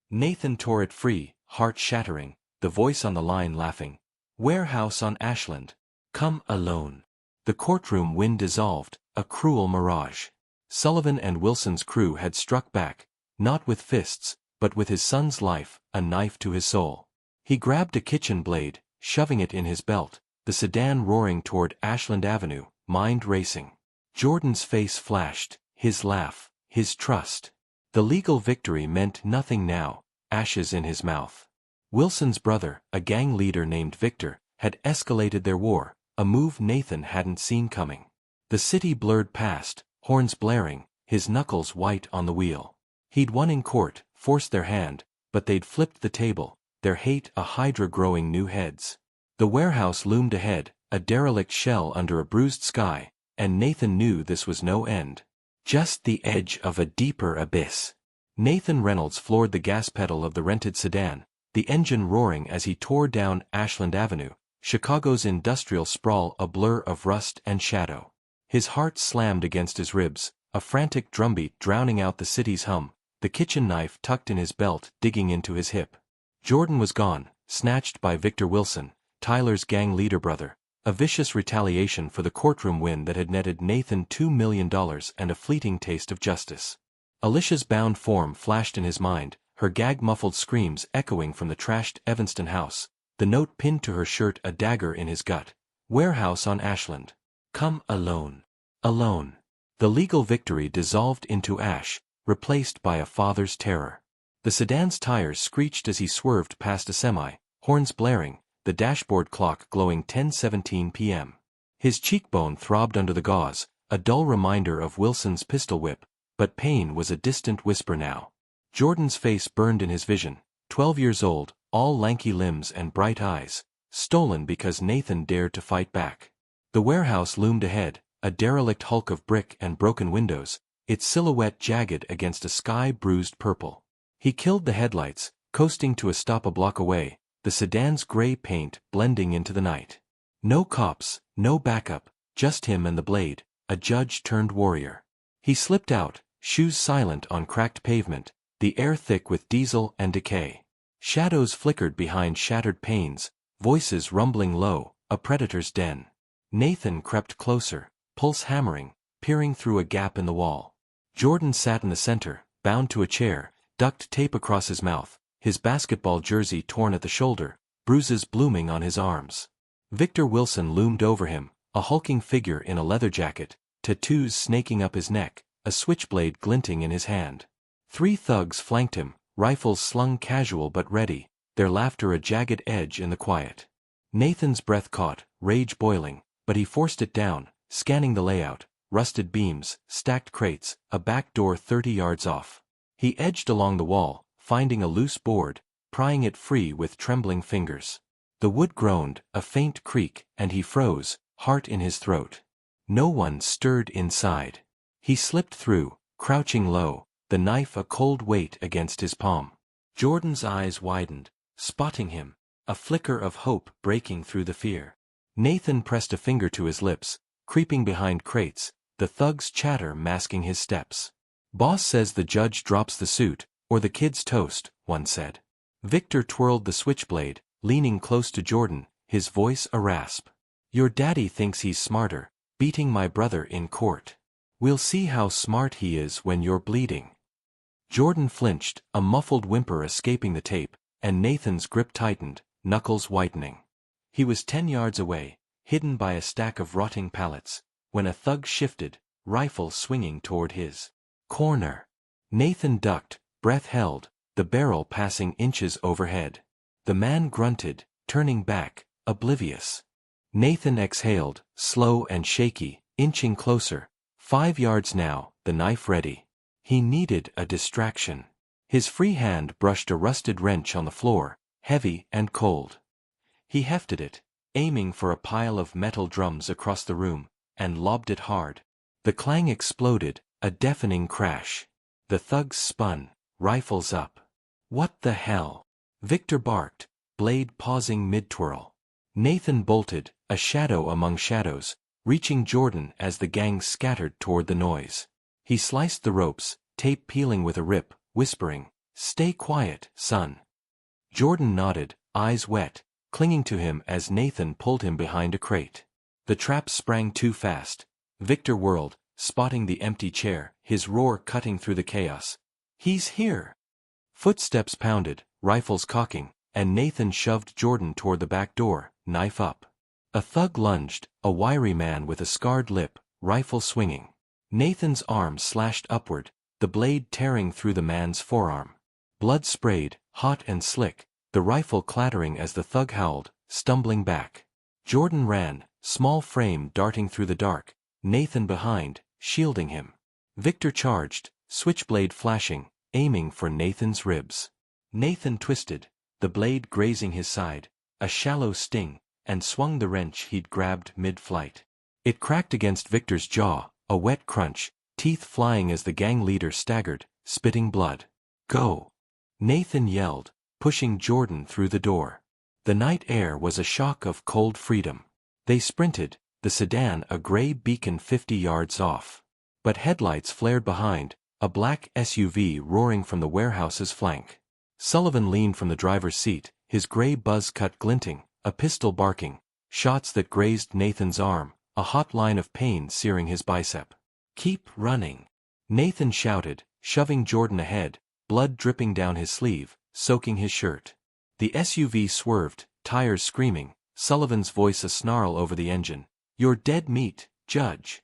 Nathan tore it free, heart shattering, the voice on the line laughing. "Warehouse on Ashland. Come alone." The courtroom wind dissolved, a cruel mirage. Sullivan and Wilson's crew had struck back, not with fists, but with his son's life, a knife to his soul. He grabbed a kitchen blade, shoving it in his belt, the sedan roaring toward Ashland Avenue, mind racing. Jordan's face flashed, his laugh, his trust. The legal victory meant nothing now, ashes in his mouth. Wilson's brother, a gang leader named Victor, had escalated their war, a move Nathan hadn't seen coming. The city blurred past, horns blaring, his knuckles white on the wheel. He'd won in court, forced their hand, but they'd flipped the table, their hate a hydra growing new heads. The warehouse loomed ahead, a derelict shell under a bruised sky, and Nathan knew this was no end. Just the edge of a deeper abyss. Nathan Reynolds floored the gas pedal of the rented sedan, the engine roaring as he tore down Ashland Avenue, Chicago's industrial sprawl a blur of rust and shadow. His heart slammed against his ribs, a frantic drumbeat drowning out the city's hum, the kitchen knife tucked in his belt digging into his hip. Jordan was gone, snatched by Victor Wilson, Tyler's gang leader brother, a vicious retaliation for the courtroom win that had netted Nathan $2 million and a fleeting taste of justice. Alicia's bound form flashed in his mind, her gag-muffled screams echoing from the trashed Evanston house, the note pinned to her shirt a dagger in his gut. Warehouse on Ashland. Come alone. Alone. The legal victory dissolved into ash, replaced by a father's terror. The sedan's tires screeched as he swerved past a semi, horns blaring, the dashboard clock glowing 10:17 p.m. His cheekbone throbbed under the gauze, a dull reminder of Wilson's pistol whip, but pain was a distant whisper now. Jordan's face burned in his vision, 12 years old, all lanky limbs and bright eyes, stolen because Nathan dared to fight back. The warehouse loomed ahead, a derelict hulk of brick and broken windows, its silhouette jagged against a sky-bruised purple. He killed the headlights, coasting to a stop a block away, the sedan's gray paint blending into the night. No cops, no backup, just him and the blade, a judge-turned-warrior. He slipped out, shoes silent on cracked pavement, the air thick with diesel and decay. Shadows flickered behind shattered panes, voices rumbling low, a predator's den. Nathan crept closer, pulse hammering, peering through a gap in the wall. Jordan sat in the center, bound to a chair, duct tape across his mouth, his basketball jersey torn at the shoulder, bruises blooming on his arms. Victor Wilson loomed over him, a hulking figure in a leather jacket, tattoos snaking up his neck, a switchblade glinting in his hand. 3 thugs flanked him, rifles slung casual but ready, their laughter a jagged edge in the quiet. Nathan's breath caught, rage boiling, but he forced it down, scanning the layout, rusted beams, stacked crates, a back door 30 yards off. He edged along the wall, finding a loose board, prying it free with trembling fingers. The wood groaned, a faint creak, and he froze, heart in his throat. No one stirred inside. He slipped through, crouching low, the knife a cold weight against his palm. Jordan's eyes widened, spotting him, a flicker of hope breaking through the fear. Nathan pressed a finger to his lips, creeping behind crates, the thug's chatter masking his steps. "Boss says the judge drops the suit, or the kid's toast," one said. Victor twirled the switchblade, leaning close to Jordan, his voice a rasp. "Your daddy thinks he's smarter, beating my brother in court. We'll see how smart he is when you're bleeding." Jordan flinched, a muffled whimper escaping the tape, and Nathan's grip tightened, knuckles whitening. He was 10 yards away, hidden by a stack of rotting pallets, when a thug shifted, rifle swinging toward his corner. Nathan ducked, breath held, the barrel passing inches overhead. The man grunted, turning back, oblivious. Nathan exhaled, slow and shaky, inching closer. 5 yards now, the knife ready. He needed a distraction. His free hand brushed a rusted wrench on the floor, heavy and cold. He hefted it, aiming for a pile of metal drums across the room, and lobbed it hard. The clang exploded, a deafening crash. The thugs spun, rifles up. What the hell? Victor barked, blade pausing mid-twirl. Nathan bolted, a shadow among shadows, reaching Jordan as the gang scattered toward the noise. He sliced the ropes, tape peeling with a rip, whispering, "Stay quiet, son." Jordan nodded, eyes wet, clinging to him as Nathan pulled him behind a crate. The trap sprang too fast. Victor whirled, spotting the empty chair, his roar cutting through the chaos. "He's here!" Footsteps pounded, rifles cocking, and Nathan shoved Jordan toward the back door, knife up. A thug lunged, a wiry man with a scarred lip, rifle swinging. Nathan's arm slashed upward, the blade tearing through the man's forearm. Blood sprayed, hot and slick, the rifle clattering as the thug howled, stumbling back. Jordan ran, small frame darting through the dark, Nathan behind, shielding him. Victor charged, switchblade flashing, aiming for Nathan's ribs. Nathan twisted, the blade grazing his side, a shallow sting, and swung the wrench he'd grabbed mid-flight. It cracked against Victor's jaw, a wet crunch, teeth flying as the gang leader staggered, spitting blood. "Go!" Nathan yelled, pushing Jordan through the door. The night air was a shock of cold freedom. They sprinted, the sedan a gray beacon 50 yards off. But headlights flared behind, a black SUV roaring from the warehouse's flank. Sullivan leaned from the driver's seat, his gray buzz cut glinting, a pistol barking, shots that grazed Nathan's arm, a hot line of pain searing his bicep. "Keep running!" Nathan shouted, shoving Jordan ahead, blood dripping down his sleeve, soaking his shirt. The SUV swerved, tires screaming, Sullivan's voice a snarl over the engine. "You're dead meat, Judge."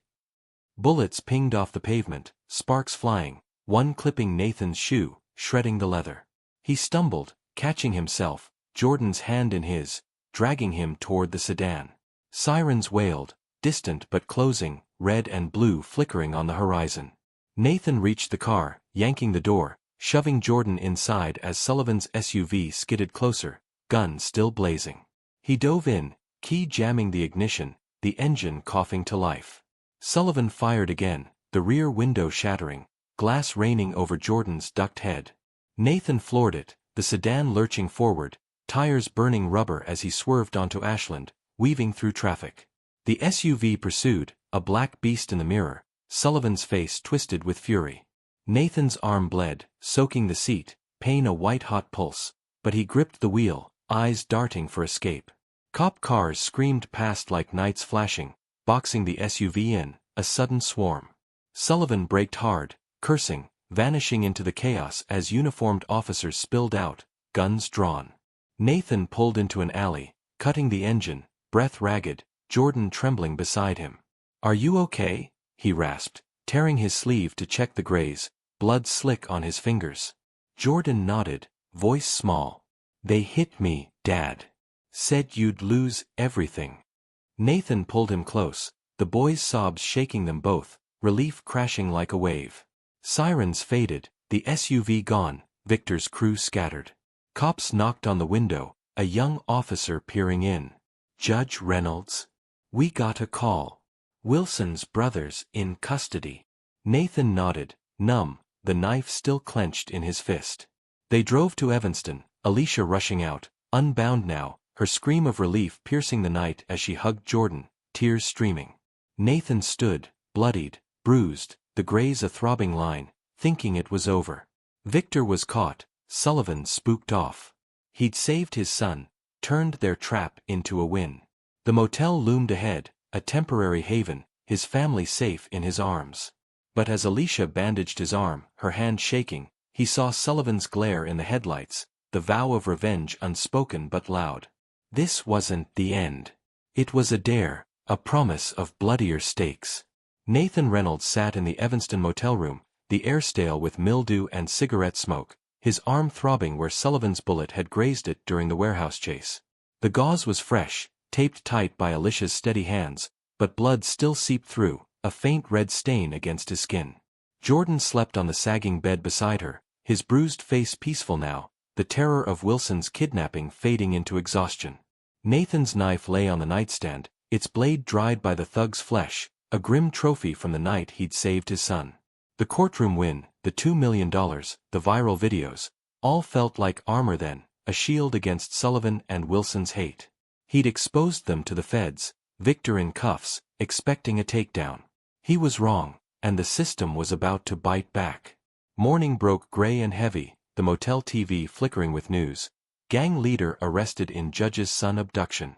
Bullets pinged off the pavement, sparks flying, one clipping Nathan's shoe, shredding the leather. He stumbled, catching himself, Jordan's hand in his, dragging him toward the sedan. Sirens wailed, distant but closing, red and blue flickering on the horizon. Nathan reached the car, yanking the door, shoving Jordan inside as Sullivan's SUV skidded closer, gun still blazing. He dove in, key jamming the ignition, the engine coughing to life. Sullivan fired again, the rear window shattering, glass raining over Jordan's ducked head. Nathan floored it, the sedan lurching forward, tires burning rubber as he swerved onto Ashland, weaving through traffic. The SUV pursued, a black beast in the mirror, Sullivan's face twisted with fury. Nathan's arm bled, soaking the seat, pain a white-hot pulse, but he gripped the wheel, eyes darting for escape. Cop cars screamed past like knights flashing, boxing the SUV in, a sudden swarm. Sullivan braked hard, cursing, vanishing into the chaos as uniformed officers spilled out, guns drawn. Nathan pulled into an alley, cutting the engine, breath ragged, Jordan trembling beside him. "Are you okay?" he rasped, tearing his sleeve to check the graze, blood slick on his fingers. Jordan nodded, voice small. "They hit me, Dad. Said you'd lose everything." Nathan pulled him close, the boys' sobs shaking them both, relief crashing like a wave. Sirens faded, the SUV gone, Victor's crew scattered. Cops knocked on the window, a young officer peering in. "Judge Reynolds? We got a call. Wilson's brothers in custody." Nathan nodded, numb, the knife still clenched in his fist. They drove to Evanston, Alicia rushing out, unbound now, her scream of relief piercing the night as she hugged Jordan, tears streaming. Nathan stood, bloodied, bruised, the graze a throbbing line, thinking it was over. Victor was caught, Sullivan spooked off. He'd saved his son, turned their trap into a win. The motel loomed ahead, a temporary haven, his family safe in his arms. But as Alicia bandaged his arm, her hand shaking, he saw Sullivan's glare in the headlights, the vow of revenge unspoken but loud. This wasn't the end. It was a dare, a promise of bloodier stakes. Nathan Reynolds sat in the Evanston motel room, the air stale with mildew and cigarette smoke, his arm throbbing where Sullivan's bullet had grazed it during the warehouse chase. The gauze was fresh, taped tight by Alicia's steady hands, but blood still seeped through, a faint red stain against his skin. Jordan slept on the sagging bed beside her, his bruised face peaceful now, the terror of Wilson's kidnapping fading into exhaustion. Nathan's knife lay on the nightstand, its blade dried by the thug's flesh, a grim trophy from the night he'd saved his son. The courtroom win, the $2 million, the viral videos, all felt like armor then, a shield against Sullivan and Wilson's hate. He'd exposed them to the feds, Victor in cuffs, expecting a takedown. He was wrong, and the system was about to bite back. Morning broke gray and heavy, the motel TV flickering with news. Gang leader arrested in judge's son abduction.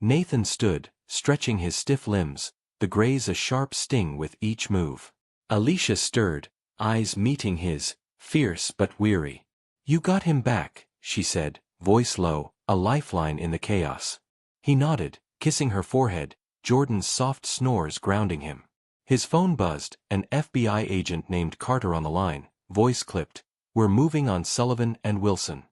Nathan stood, stretching his stiff limbs, the graze a sharp sting with each move. Alicia stirred, eyes meeting his, fierce but weary. "You got him back," she said, voice low, a lifeline in the chaos. He nodded, kissing her forehead, Jordan's soft snores grounding him. His phone buzzed, an FBI agent named Carter on the line, voice clipped. "We're moving on Sullivan and Wilson.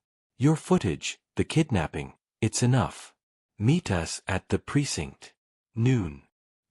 Your footage, the kidnapping, it's enough. Meet us at the precinct. Noon."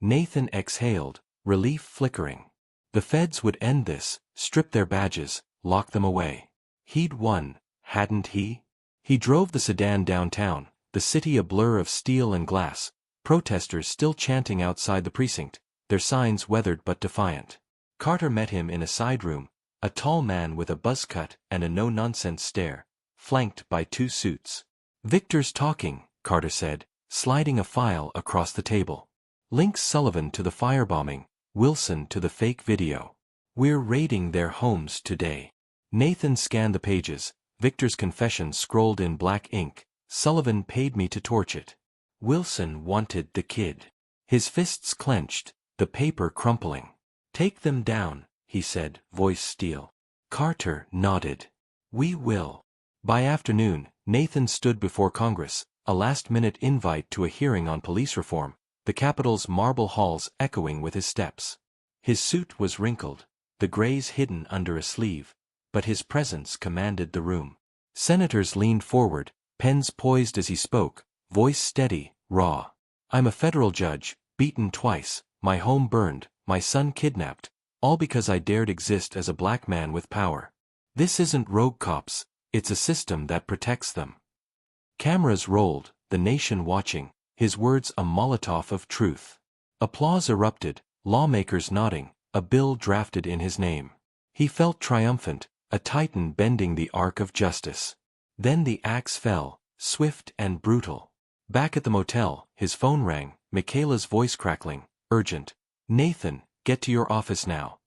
Nathan exhaled, relief flickering. The feds would end this, strip their badges, lock them away. He'd won, hadn't he? He drove the sedan downtown, the city a blur of steel and glass, protesters still chanting outside the precinct, their signs weathered but defiant. Carter met him in a side room, a tall man with a buzz cut and a no-nonsense stare, flanked by two suits. "Victor's talking," Carter said, sliding a file across the table. "Links Sullivan to the firebombing, Wilson to the fake video. We're raiding their homes today." Nathan scanned the pages, Victor's confession scrolled in black ink. "Sullivan paid me to torch it. Wilson wanted the kid." His fists clenched, the paper crumpling. "Take them down," he said, voice steel. Carter nodded. "We will." By afternoon, Nathan stood before Congress, a last-minute invite to a hearing on police reform, the Capitol's marble halls echoing with his steps. His suit was wrinkled, the grays hidden under a sleeve, but his presence commanded the room. Senators leaned forward, pens poised as he spoke, voice steady, raw. "I'm a federal judge, beaten twice, my home burned, my son kidnapped, all because I dared exist as a black man with power. This isn't rogue cops, it's a system that protects them." Cameras rolled, the nation watching, his words a Molotov of truth. Applause erupted, lawmakers nodding, a bill drafted in his name. He felt triumphant, a titan bending the arc of justice. Then the axe fell, swift and brutal. Back at the motel, his phone rang, Michaela's voice crackling, urgent. "Nathan, get to your office now."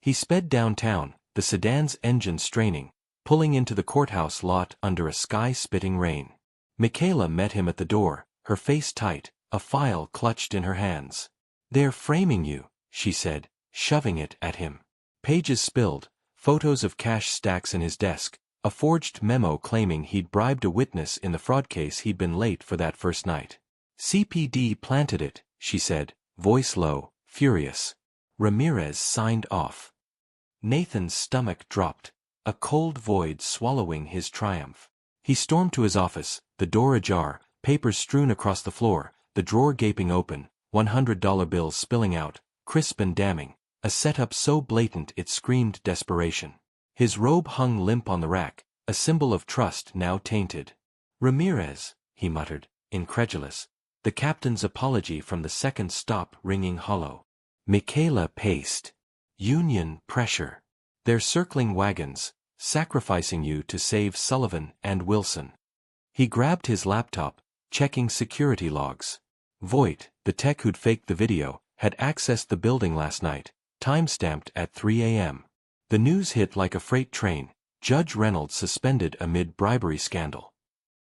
He sped downtown, the sedan's engine straining, pulling into the courthouse lot under a sky-spitting rain. Michaela met him at the door, her face tight, a file clutched in her hands. "They're framing you," she said, shoving it at him. Pages spilled, photos of cash stacks in his desk, a forged memo claiming he'd bribed a witness in the fraud case he'd been late for that first night. "CPD planted it," she said, voice low, furious. "Ramirez signed off." Nathan's stomach dropped, a cold void swallowing his triumph. He stormed to his office, the door ajar, papers strewn across the floor, the drawer gaping open, $100 bills spilling out, crisp and damning, a setup so blatant it screamed desperation. His robe hung limp on the rack, a symbol of trust now tainted. "Ramirez," he muttered, incredulous, the captain's apology from the second stop ringing hollow. Michaela paced. "Union pressure. They're circling wagons, sacrificing you to save Sullivan and Wilson." He grabbed his laptop, checking security logs. Voight, the tech who'd faked the video, had accessed the building last night, time-stamped at 3 a.m. The news hit like a freight train, Judge Reynolds suspended amid bribery scandal.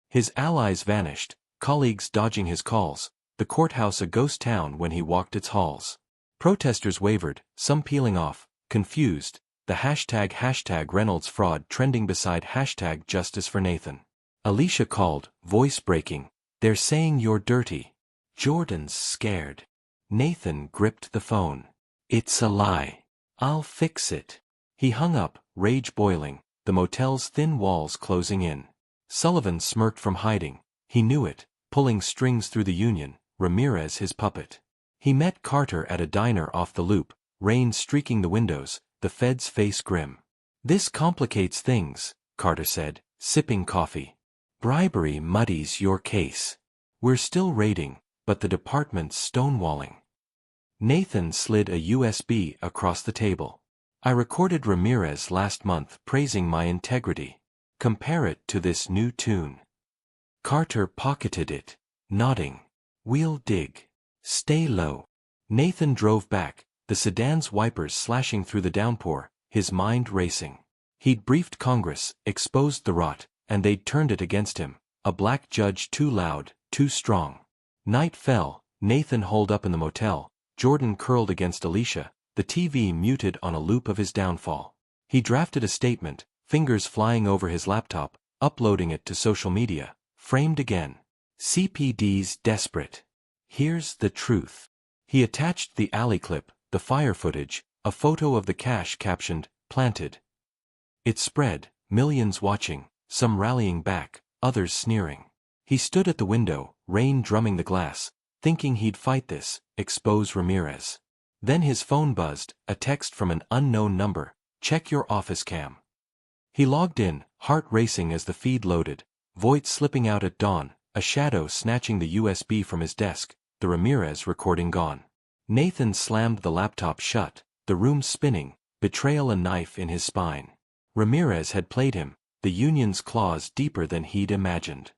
His allies vanished, colleagues dodging his calls, the courthouse a ghost town when he walked its halls. Protesters wavered, some peeling off, confused, the hashtag Reynolds fraud trending beside hashtag justice for Nathan. Alicia called, voice breaking, "They're saying you're dirty." Jordan's scared. Nathan gripped the phone. It's a lie. I'll fix it. He hung up, rage boiling, the motel's thin walls closing in. Sullivan smirked from hiding. He knew it, pulling strings through the union, Ramirez his puppet. He met Carter at a diner off the loop, rain streaking the windows, the Fed's face grim. This complicates things, Carter said, sipping coffee. Bribery muddies your case. We're still raiding, but the department's stonewalling. Nathan slid a USB across the table. I recorded Ramirez last month praising my integrity. Compare it to this new tune. Carter pocketed it, nodding. We'll dig. Stay low. Nathan drove back, the sedan's wipers slashing through the downpour, his mind racing. He'd briefed Congress, exposed the rot, and they'd turned it against him, a black judge too loud, too strong. Night fell, Nathan holed up in the motel, Jordan curled against Alicia, the TV muted on a loop of his downfall. He drafted a statement, fingers flying over his laptop, uploading it to social media, framed again. CPD's desperate. Here's the truth. He attached the alley clip, the fire footage, a photo of the cache captioned, planted. It spread, millions watching, some rallying back, others sneering. He stood at the window, rain drumming the glass, thinking he'd fight this, expose Ramirez. Then his phone buzzed, a text from an unknown number, check your office cam. He logged in, heart racing as the feed loaded, Voight slipping out at dawn, a shadow snatching the USB from his desk, the Ramirez recording gone. Nathan slammed the laptop shut, the room spinning, betrayal a knife in his spine. Ramirez had played him, the union's claws deeper than he'd imagined.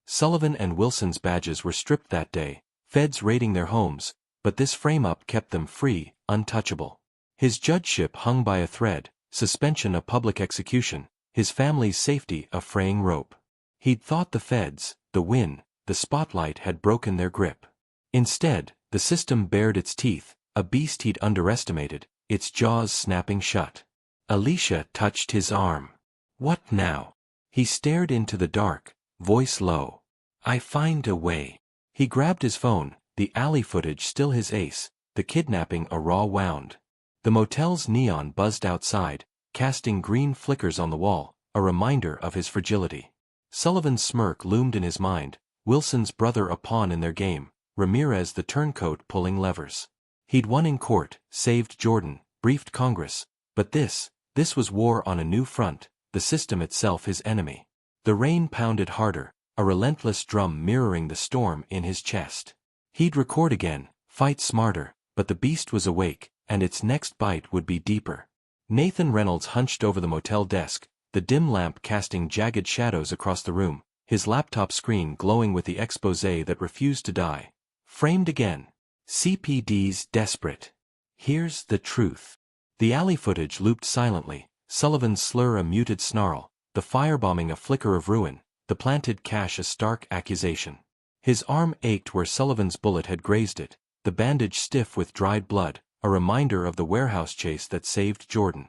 Sullivan and Wilson's badges were stripped that day, feds raiding their homes, but this frame-up kept them free, untouchable. His judgeship hung by a thread, suspension a public execution, his family's safety a fraying rope. He'd thought the feds, the win, the spotlight had broken their grip. Instead, the system bared its teeth, a beast he'd underestimated, its jaws snapping shut. Alicia touched his arm. What now? He stared into the dark, voice low. I find a way. He grabbed his phone, the alley footage still his ace, the kidnapping a raw wound. The motel's neon buzzed outside, casting green flickers on the wall, a reminder of his fragility. Sullivan's smirk loomed in his mind, Wilson's brother a pawn in their game, Ramirez the turncoat pulling levers. He'd won in court, saved Jordan, briefed Congress, but this was war on a new front, the system itself his enemy. The rain pounded harder, a relentless drum mirroring the storm in his chest. He'd record again, fight smarter, but the beast was awake, and its next bite would be deeper. Nathan Reynolds hunched over the motel desk, the dim lamp casting jagged shadows across the room, his laptop screen glowing with the exposé that refused to die. Framed again. CPD's desperate. Here's the truth. The alley footage looped silently, Sullivan's slur a muted snarl, the firebombing a flicker of ruin, the planted cache a stark accusation. His arm ached where Sullivan's bullet had grazed it, the bandage stiff with dried blood, a reminder of the warehouse chase that saved Jordan.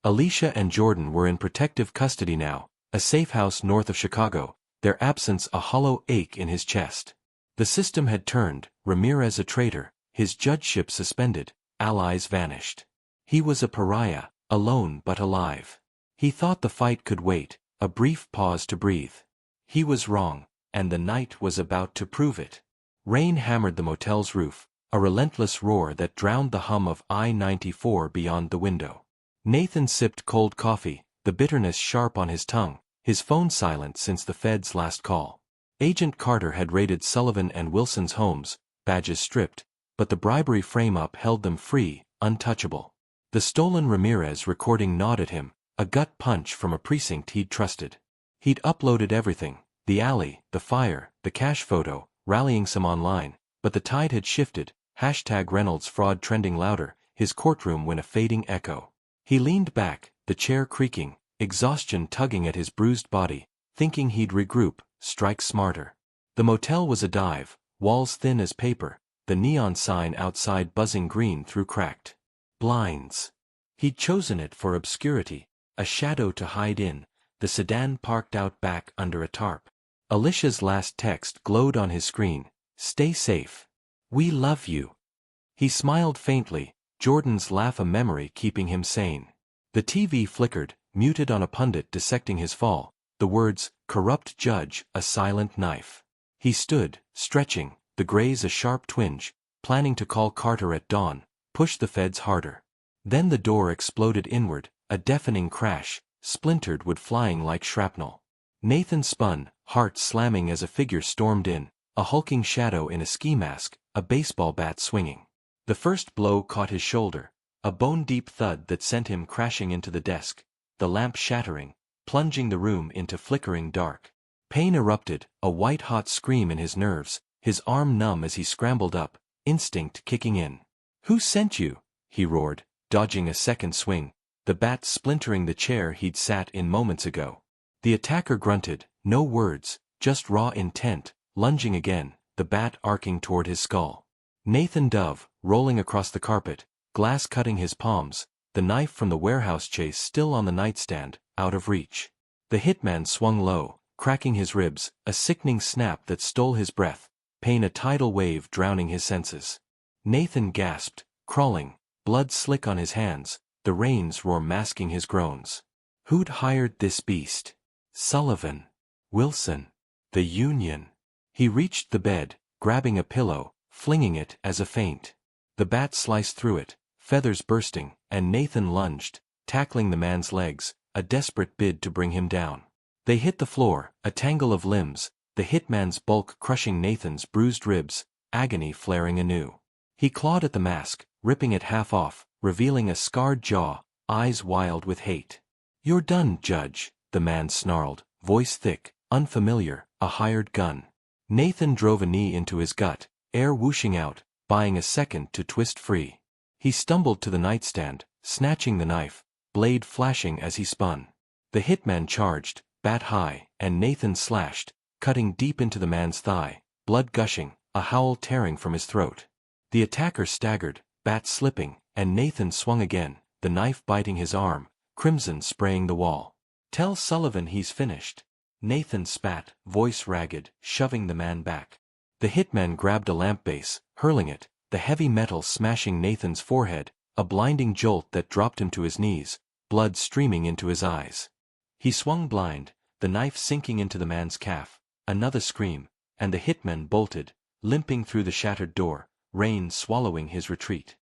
Alicia and Jordan were in protective custody now, a safe house north of Chicago, their absence a hollow ache in his chest. The system had turned, Ramirez a traitor, his judgeship suspended, allies vanished. He was a pariah, alone but alive. He thought the fight could wait, a brief pause to breathe. He was wrong, and the night was about to prove it. Rain hammered the motel's roof, a relentless roar that drowned the hum of I-94 beyond the window. Nathan sipped cold coffee, the bitterness sharp on his tongue, his phone silent since the Fed's last call. Agent Carter had raided Sullivan and Wilson's homes, badges stripped, but the bribery frame-up held them free, untouchable. The stolen Ramirez recording gnawed at him, a gut punch from a precinct he'd trusted. He'd uploaded everything, the alley, the fire, the cache photo, rallying some online, but the tide had shifted, #Reynolds fraud trending louder, his courtroom when a fading echo. He leaned back, the chair creaking, exhaustion tugging at his bruised body, thinking he'd regroup, strike smarter. The motel was a dive, walls thin as paper, the neon sign outside buzzing green through cracked blinds. He'd chosen it for obscurity, a shadow to hide in, the sedan parked out back under a tarp. Alicia's last text glowed on his screen, "Stay safe." We love you. He smiled faintly, Jordan's laugh a memory keeping him sane. The TV flickered, muted on a pundit dissecting his fall, the words, corrupt judge, a silent knife. He stood, stretching, the graze a sharp twinge, planning to call Carter at dawn, push the feds harder. Then the door exploded inward, a deafening crash, splintered wood flying like shrapnel. Nathan spun, heart slamming as a figure stormed in, a hulking shadow in a ski mask, a baseball bat swinging. The first blow caught his shoulder, a bone-deep thud that sent him crashing into the desk, the lamp shattering, plunging the room into flickering dark. Pain erupted, a white-hot scream in his nerves, his arm numb as he scrambled up, instinct kicking in. "Who sent you?" he roared, dodging a second swing, the bat splintering the chair he'd sat in moments ago. The attacker grunted, no words, just raw intent, lunging again, the bat arcing toward his skull. Nathan dove, rolling across the carpet, glass cutting his palms, the knife from the warehouse chase still on the nightstand, out of reach. The hitman swung low, cracking his ribs, a sickening snap that stole his breath, pain a tidal wave drowning his senses. Nathan gasped, crawling, blood slick on his hands, the rain's roar masking his groans. Who'd hired this beast? Sullivan. Wilson. The Union. He reached the bed, grabbing a pillow, flinging it as a feint. The bat sliced through it, feathers bursting, and Nathan lunged, tackling the man's legs, a desperate bid to bring him down. They hit the floor, a tangle of limbs, the hitman's bulk crushing Nathan's bruised ribs, agony flaring anew. He clawed at the mask, ripping it half off, revealing a scarred jaw, eyes wild with hate. "You're done, Judge," the man snarled, voice thick, unfamiliar, a hired gun. Nathan drove a knee into his gut, air whooshing out, buying a second to twist free. He stumbled to the nightstand, snatching the knife, blade flashing as he spun. The hitman charged, bat high, and Nathan slashed, cutting deep into the man's thigh, blood gushing, a howl tearing from his throat. The attacker staggered, bat slipping, and Nathan swung again, the knife biting his arm, crimson spraying the wall. "Tell Sullivan he's finished." Nathan spat, voice ragged, shoving the man back. The hitman grabbed a lamp base, hurling it, the heavy metal smashing Nathan's forehead, a blinding jolt that dropped him to his knees, blood streaming into his eyes. He swung blind, the knife sinking into the man's calf, another scream, and the hitman bolted, limping through the shattered door, rain swallowing his retreat.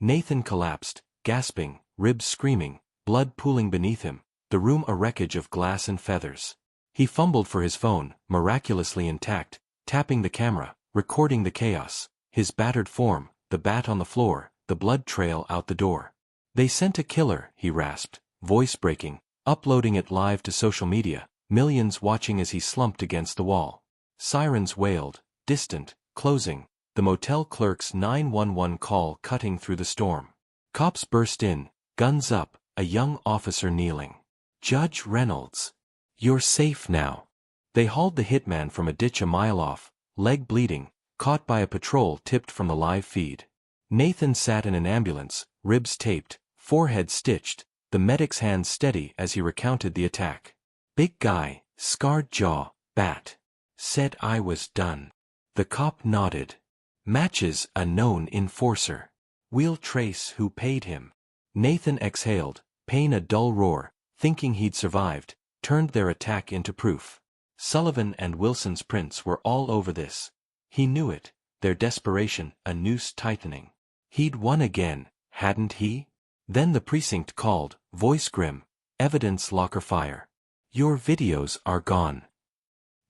Nathan collapsed, gasping, ribs screaming, blood pooling beneath him, the room a wreckage of glass and feathers. He fumbled for his phone, miraculously intact, tapping the camera, recording the chaos, his battered form, the bat on the floor, the blood trail out the door. "They sent a killer," he rasped, voice breaking, uploading it live to social media, millions watching as he slumped against the wall. Sirens wailed, distant, closing, the motel clerk's 911 call cutting through the storm. Cops burst in, guns up, a young officer kneeling. "Judge Reynolds. You're safe now." They hauled the hitman from a ditch a mile off, leg bleeding, caught by a patrol tipped from the live feed. Nathan sat in an ambulance, ribs taped, forehead stitched, the medic's hands steady as he recounted the attack. "Big guy, scarred jaw, bat. Said I was done." The cop nodded. "Matches a known enforcer. We'll trace who paid him." Nathan exhaled, pain a dull roar, thinking he'd survived, turned their attack into proof. Sullivan and Wilson's prints were all over this. He knew it, their desperation a noose tightening. He'd won again, hadn't he? Then the precinct called, voice grim, evidence locker fire. "Your videos are gone."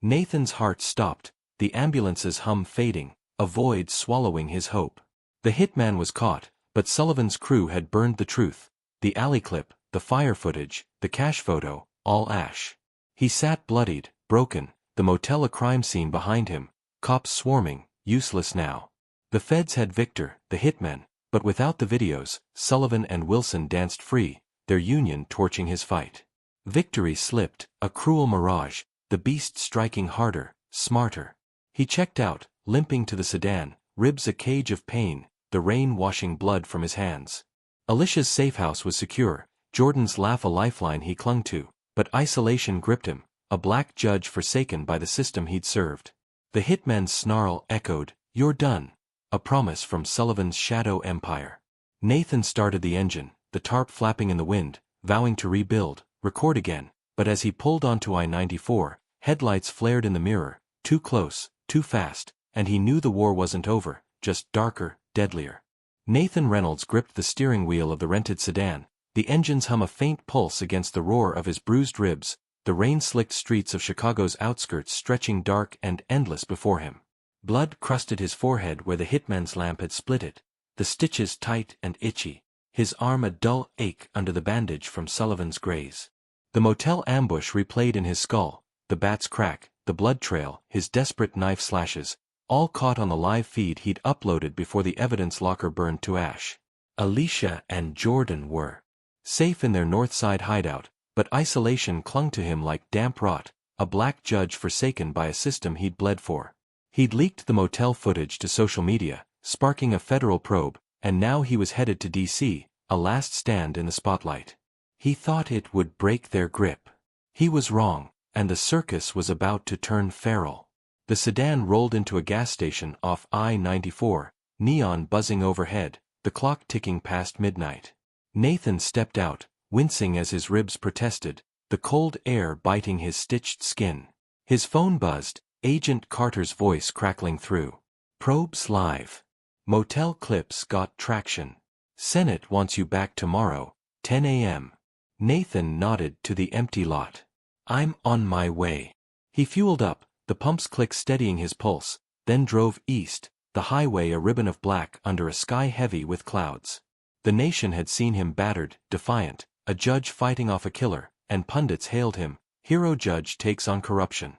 Nathan's heart stopped, the ambulance's hum fading, a void swallowing his hope. The hitman was caught, but Sullivan's crew had burned the truth, the alley clip, the fire footage, the cache photo, all ash. He sat bloodied, broken, the motel a crime scene behind him, cops swarming, useless now. The feds had Victor, the hitman, but without the videos, Sullivan and Wilson danced free, their union torching his fight. Victory slipped, a cruel mirage, the beast striking harder, smarter. He checked out, limping to the sedan, ribs a cage of pain, the rain washing blood from his hands. Alicia's safe house was secure, Jordan's laugh a lifeline he clung to, but isolation gripped him, a black judge forsaken by the system he'd served. The hitman's snarl echoed, "You're done." a promise from Sullivan's shadow empire. Nathan started the engine, the tarp flapping in the wind, vowing to rebuild, record again, but as he pulled onto I-94, headlights flared in the mirror, too close, too fast, and he knew the war wasn't over, just darker, deadlier. Nathan Reynolds gripped the steering wheel of the rented sedan, the engines hum a faint pulse against the roar of his bruised ribs, the rain-slicked streets of Chicago's outskirts stretching dark and endless before him. Blood crusted his forehead where the hitman's lamp had split it, the stitches tight and itchy, his arm a dull ache under the bandage from Sullivan's graze. The motel ambush replayed in his skull, the bat's crack, the blood trail, his desperate knife slashes, all caught on the live feed he'd uploaded before the evidence locker burned to ash. Alicia and Jordan were safe in their North Side hideout, but isolation clung to him like damp rot, a black judge forsaken by a system he'd bled for. He'd leaked the motel footage to social media, sparking a federal probe, and now he was headed to D.C., a last stand in the spotlight. He thought it would break their grip. He was wrong, and the circus was about to turn feral. The sedan rolled into a gas station off I-94, neon buzzing overhead, the clock ticking past midnight. Nathan stepped out, wincing as his ribs protested, the cold air biting his stitched skin. His phone buzzed, Agent Carter's voice crackling through. Probes live. Motel clips got traction. Senate wants you back tomorrow, 10 a.m. Nathan nodded to the empty lot. I'm on my way. He fueled up, the pump's click steadying his pulse, then drove east, the highway a ribbon of black under a sky heavy with clouds. The nation had seen him battered, defiant, a judge fighting off a killer, and pundits hailed him, hero judge takes on corruption.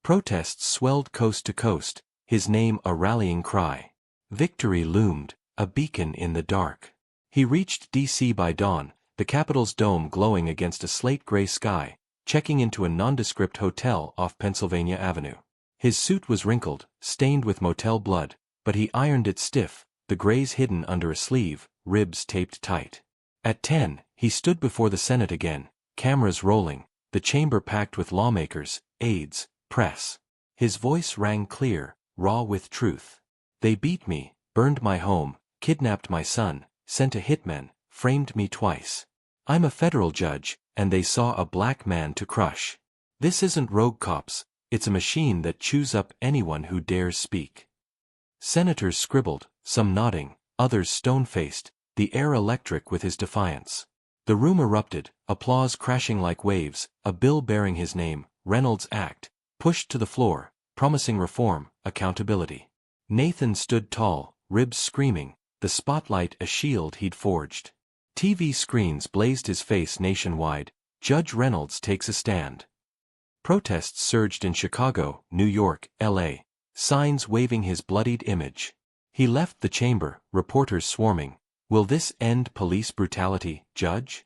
Protests swelled coast to coast, his name a rallying cry. Victory loomed, a beacon in the dark. He reached D.C. by dawn, the Capitol's dome glowing against a slate-gray sky, checking into a nondescript hotel off Pennsylvania Avenue. His suit was wrinkled, stained with motel blood, but he ironed it stiff, the grays hidden under a sleeve, ribs taped tight. At 10, he stood before the Senate again, cameras rolling, the chamber packed with lawmakers, aides, press. His voice rang clear, raw with truth. They beat me, burned my home, kidnapped my son, sent a hitman, framed me twice. I'm a federal judge, and they saw a black man to crush. This isn't rogue cops, it's a machine that chews up anyone who dares speak. Senators scribbled, some nodding, others stone-faced, the air electric with his defiance. The room erupted, applause crashing like waves, a bill bearing his name, Reynolds Act, pushed to the floor, promising reform, accountability. Nathan stood tall, ribs screaming, the spotlight a shield he'd forged. TV screens blazed his face nationwide, Judge Reynolds takes a stand. Protests surged in Chicago, New York, L.A., signs waving his bloodied image. He left the chamber, reporters swarming. Will this end police brutality, Judge?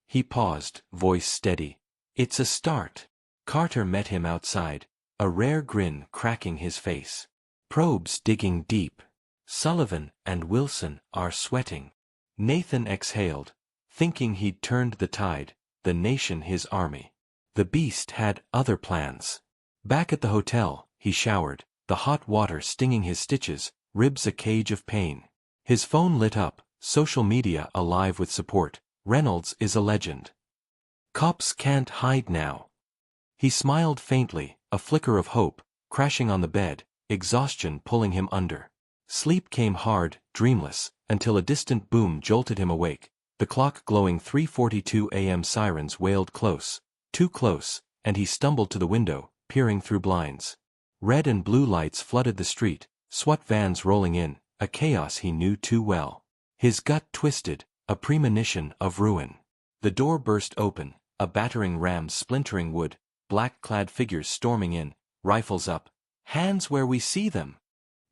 He paused, voice steady. It's a start. Carter met him outside, a rare grin cracking his face. Probes digging deep. Sullivan and Wilson are sweating. Nathan exhaled, thinking he'd turned the tide, the nation his army. The beast had other plans. Back at the hotel, he showered, the hot water stinging his stitches, ribs a cage of pain. His phone lit up, social media alive with support. Reynolds is a legend. Cops can't hide now. He smiled faintly, a flicker of hope, crashing on the bed, exhaustion pulling him under. Sleep came hard, dreamless, until a distant boom jolted him awake. The clock glowing 3:42 a.m. sirens wailed close, too close, and he stumbled to the window, peering through blinds. Red and blue lights flooded the street, SWAT vans rolling in, a chaos he knew too well. His gut twisted, a premonition of ruin. The door burst open, a battering ram splintering wood, black-clad figures storming in, rifles up. Hands where we see them!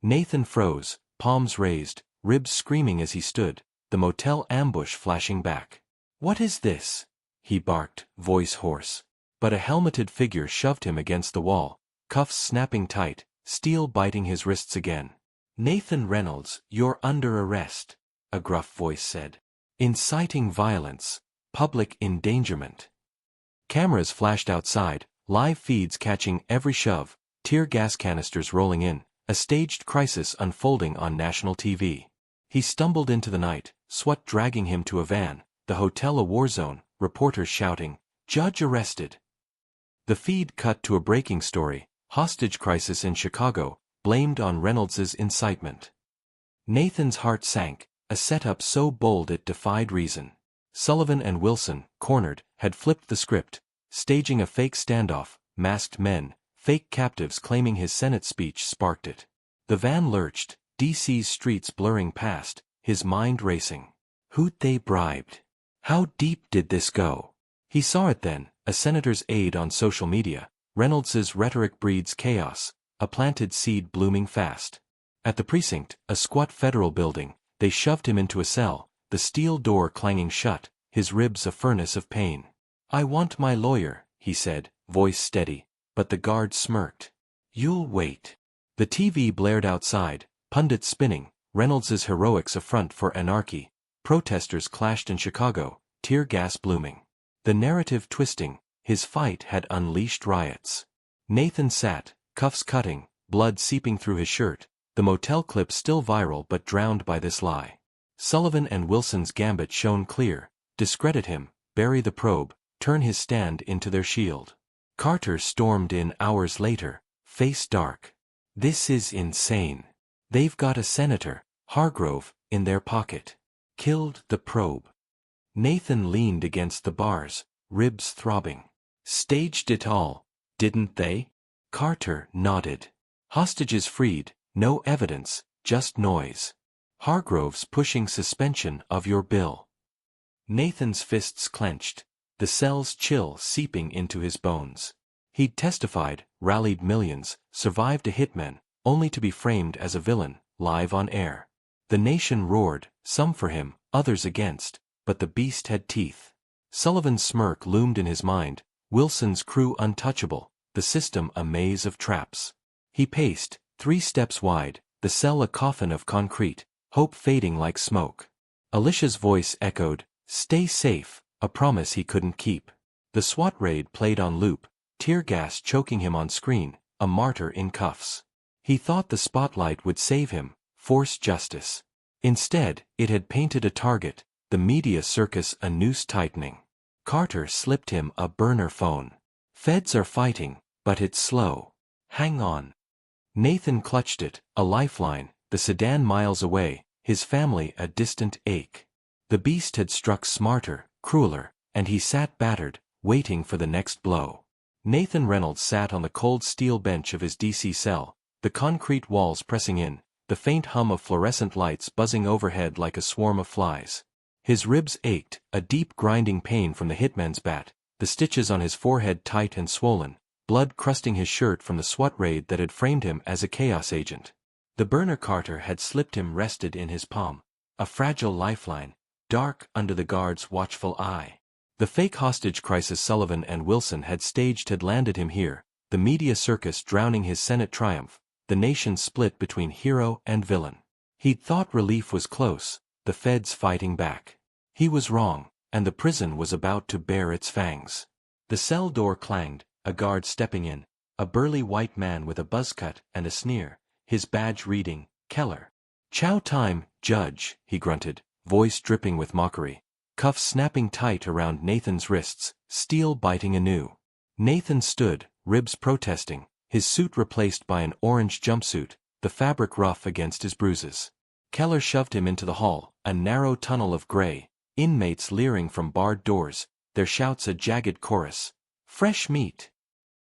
Nathan froze, palms raised, ribs screaming as he stood, the motel ambush flashing back. What is this? He barked, voice hoarse. But a helmeted figure shoved him against the wall, cuffs snapping tight, steel biting his wrists again. Nathan Reynolds, you're under arrest, a gruff voice said. Inciting violence, public endangerment. Cameras flashed outside, live feeds catching every shove, tear gas canisters rolling in, a staged crisis unfolding on national TV. He stumbled into the night, SWAT dragging him to a van, the hotel a war zone, reporters shouting, "Judge arrested." The feed cut to a breaking story, hostage crisis in Chicago, blamed on Reynolds's incitement. Nathan's heart sank, a setup so bold it defied reason. Sullivan and Wilson, cornered, had flipped the script, staging a fake standoff, masked men, fake captives claiming his Senate speech sparked it. The van lurched, D.C.'s streets blurring past, his mind racing. Who'd they bribed? How deep did this go? He saw it then, a senator's aide on social media. Reynolds's rhetoric breeds chaos, a planted seed blooming fast. At the precinct, a squat federal building, they shoved him into a cell, the steel door clanging shut, his ribs a furnace of pain. "I want my lawyer," he said, voice steady, but the guard smirked. "You'll wait." The TV blared outside, pundits spinning, Reynolds's heroics a front for anarchy. Protesters clashed in Chicago, tear gas blooming. The narrative twisting, his fight had unleashed riots. Nathan sat, cuffs cutting, blood seeping through his shirt, the motel clip still viral but drowned by this lie. Sullivan and Wilson's gambit shone clear, discredit him, bury the probe, turn his stand into their shield. Carter stormed in hours later, face dark. "This is insane. They've got a senator, Hargrove, in their pocket. Killed the probe." Nathan leaned against the bars, ribs throbbing. "Staged it all, didn't they?" Carter nodded. "Hostages freed, no evidence, just noise. Hargrove's pushing suspension of your bill." Nathan's fists clenched, the cell's chill seeping into his bones. He'd testified, rallied millions, survived a hitman, only to be framed as a villain, live on air. The nation roared, some for him, others against, but the beast had teeth. Sullivan's smirk loomed in his mind, Wilson's crew untouchable, the system a maze of traps. He paced, 3 steps wide, the cell a coffin of concrete, hope fading like smoke. Alicia's voice echoed, "Stay safe," a promise he couldn't keep. The SWAT raid played on loop, tear gas choking him on screen, a martyr in cuffs. He thought the spotlight would save him, force justice. Instead, it had painted a target, the media circus a noose tightening. Carter slipped him a burner phone. "Feds are fighting, but it's slow. Hang on." Nathan clutched it, a lifeline, the sedan miles away, his family a distant ache. The beast had struck smarter, crueler, and he sat battered, waiting for the next blow. Nathan Reynolds sat on the cold steel bench of his D.C. cell, the concrete walls pressing in, the faint hum of fluorescent lights buzzing overhead like a swarm of flies. His ribs ached, a deep grinding pain from the hitman's bat, the stitches on his forehead tight and swollen, blood crusting his shirt from the SWAT raid that had framed him as a chaos agent. The burner Carter had slipped him rested in his palm, a fragile lifeline, dark under the guard's watchful eye. The fake hostage crisis Sullivan and Wilson had staged had landed him here, the media circus drowning his Senate triumph, the nation split between hero and villain. He'd thought relief was close, the feds fighting back. He was wrong, and the prison was about to bare its fangs. The cell door clanged, a guard stepping in, a burly white man with a buzz cut and a sneer, his badge reading, Keller. "Chow time, Judge," he grunted, voice dripping with mockery. Cuffs snapping tight around Nathan's wrists, steel biting anew. Nathan stood, ribs protesting, his suit replaced by an orange jumpsuit, the fabric rough against his bruises. Keller shoved him into the hall, a narrow tunnel of gray, inmates leering from barred doors, their shouts a jagged chorus. "Fresh meat."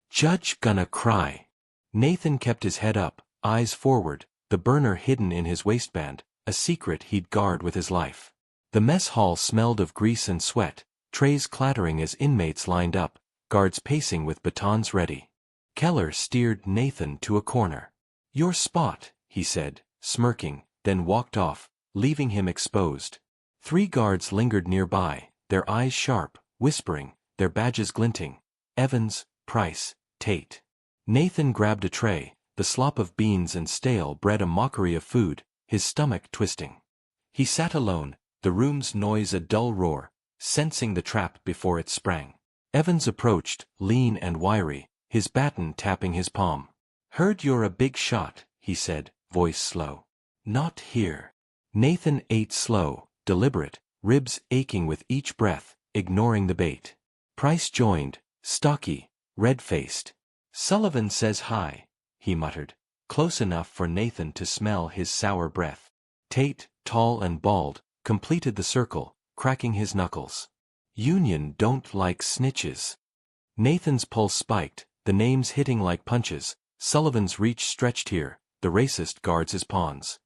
"Judge gonna cry." Nathan kept his head up, eyes forward, the burner hidden in his waistband, a secret he'd guard with his life. The mess hall smelled of grease and sweat, trays clattering as inmates lined up, guards pacing with batons ready. Keller steered Nathan to a corner. "Your spot," he said, smirking, then walked off, leaving him exposed. 3 guards lingered nearby, their eyes sharp, whispering, their badges glinting. Evans, Price, Tate. Nathan grabbed a tray, the slop of beans and stale bread a mockery of food, his stomach twisting. He sat alone, the room's noise a dull roar, sensing the trap before it sprang. Evans approached, lean and wiry, his baton tapping his palm. "Heard you're a big shot," he said, voice slow. Not here. Nathan ate slow, deliberate, ribs aching with each breath, ignoring the bait. Price joined, stocky, red-faced. Sullivan says hi, he muttered, close enough for Nathan to smell his sour breath. Tate, tall and bald, completed the circle, cracking his knuckles. Union don't like snitches. Nathan's pulse spiked, the names hitting like punches. Sullivan's reach stretched here, the racist guards his pawns.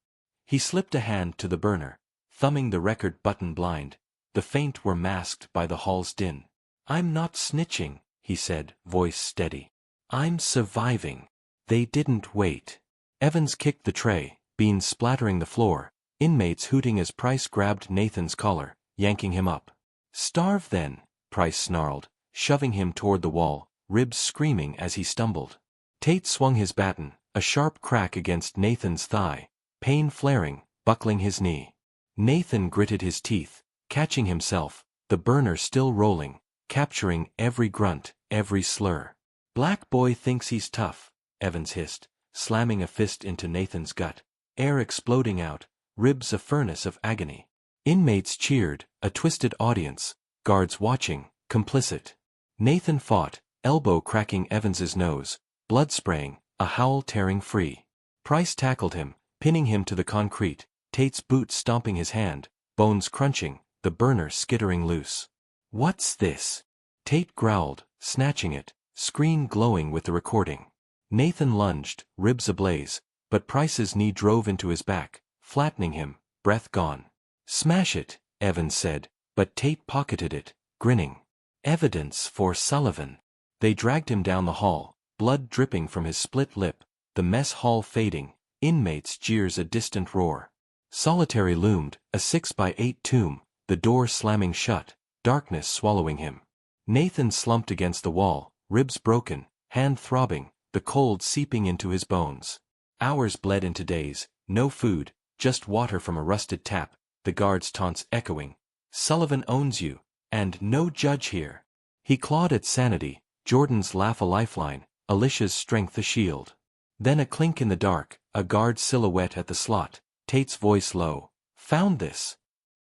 He slipped a hand to the burner, thumbing the record button blind. The faint were masked by the hall's din. I'm not snitching, he said, voice steady. I'm surviving. They didn't wait. Evans kicked the tray, beans splattering the floor, inmates hooting as Price grabbed Nathan's collar, yanking him up. Starve then, Price snarled, shoving him toward the wall, ribs screaming as he stumbled. Tate swung his baton, a sharp crack against Nathan's thigh, pain flaring, buckling his knee. Nathan gritted his teeth, catching himself, the burner still rolling, capturing every grunt, every slur. Black boy thinks he's tough, Evans hissed, slamming a fist into Nathan's gut, air exploding out, ribs a furnace of agony. Inmates cheered, a twisted audience, guards watching, complicit. Nathan fought, elbow cracking Evans's nose, blood spraying, a howl tearing free. Price tackled him, pinning him to the concrete, Tate's boot stomping his hand, bones crunching, the burner skittering loose. What's this? Tate growled, snatching it, screen glowing with the recording. Nathan lunged, ribs ablaze, but Price's knee drove into his back, flattening him, breath gone. Smash it, Evans said, but Tate pocketed it, grinning. Evidence for Sullivan. They dragged him down the hall, blood dripping from his split lip, the mess hall fading, inmates' jeers a distant roar. Solitary loomed, a 6x8 tomb, the door slamming shut, darkness swallowing him. Nathan slumped against the wall, ribs broken, hand throbbing, the cold seeping into his bones. Hours bled into days, no food, just water from a rusted tap, the guard's taunts echoing. Sullivan owns you, and no judge here. He clawed at sanity, Jordan's laugh a lifeline, Alicia's strength a shield. Then a clink in the dark, a guard's silhouette at the slot, Tate's voice low. Found this.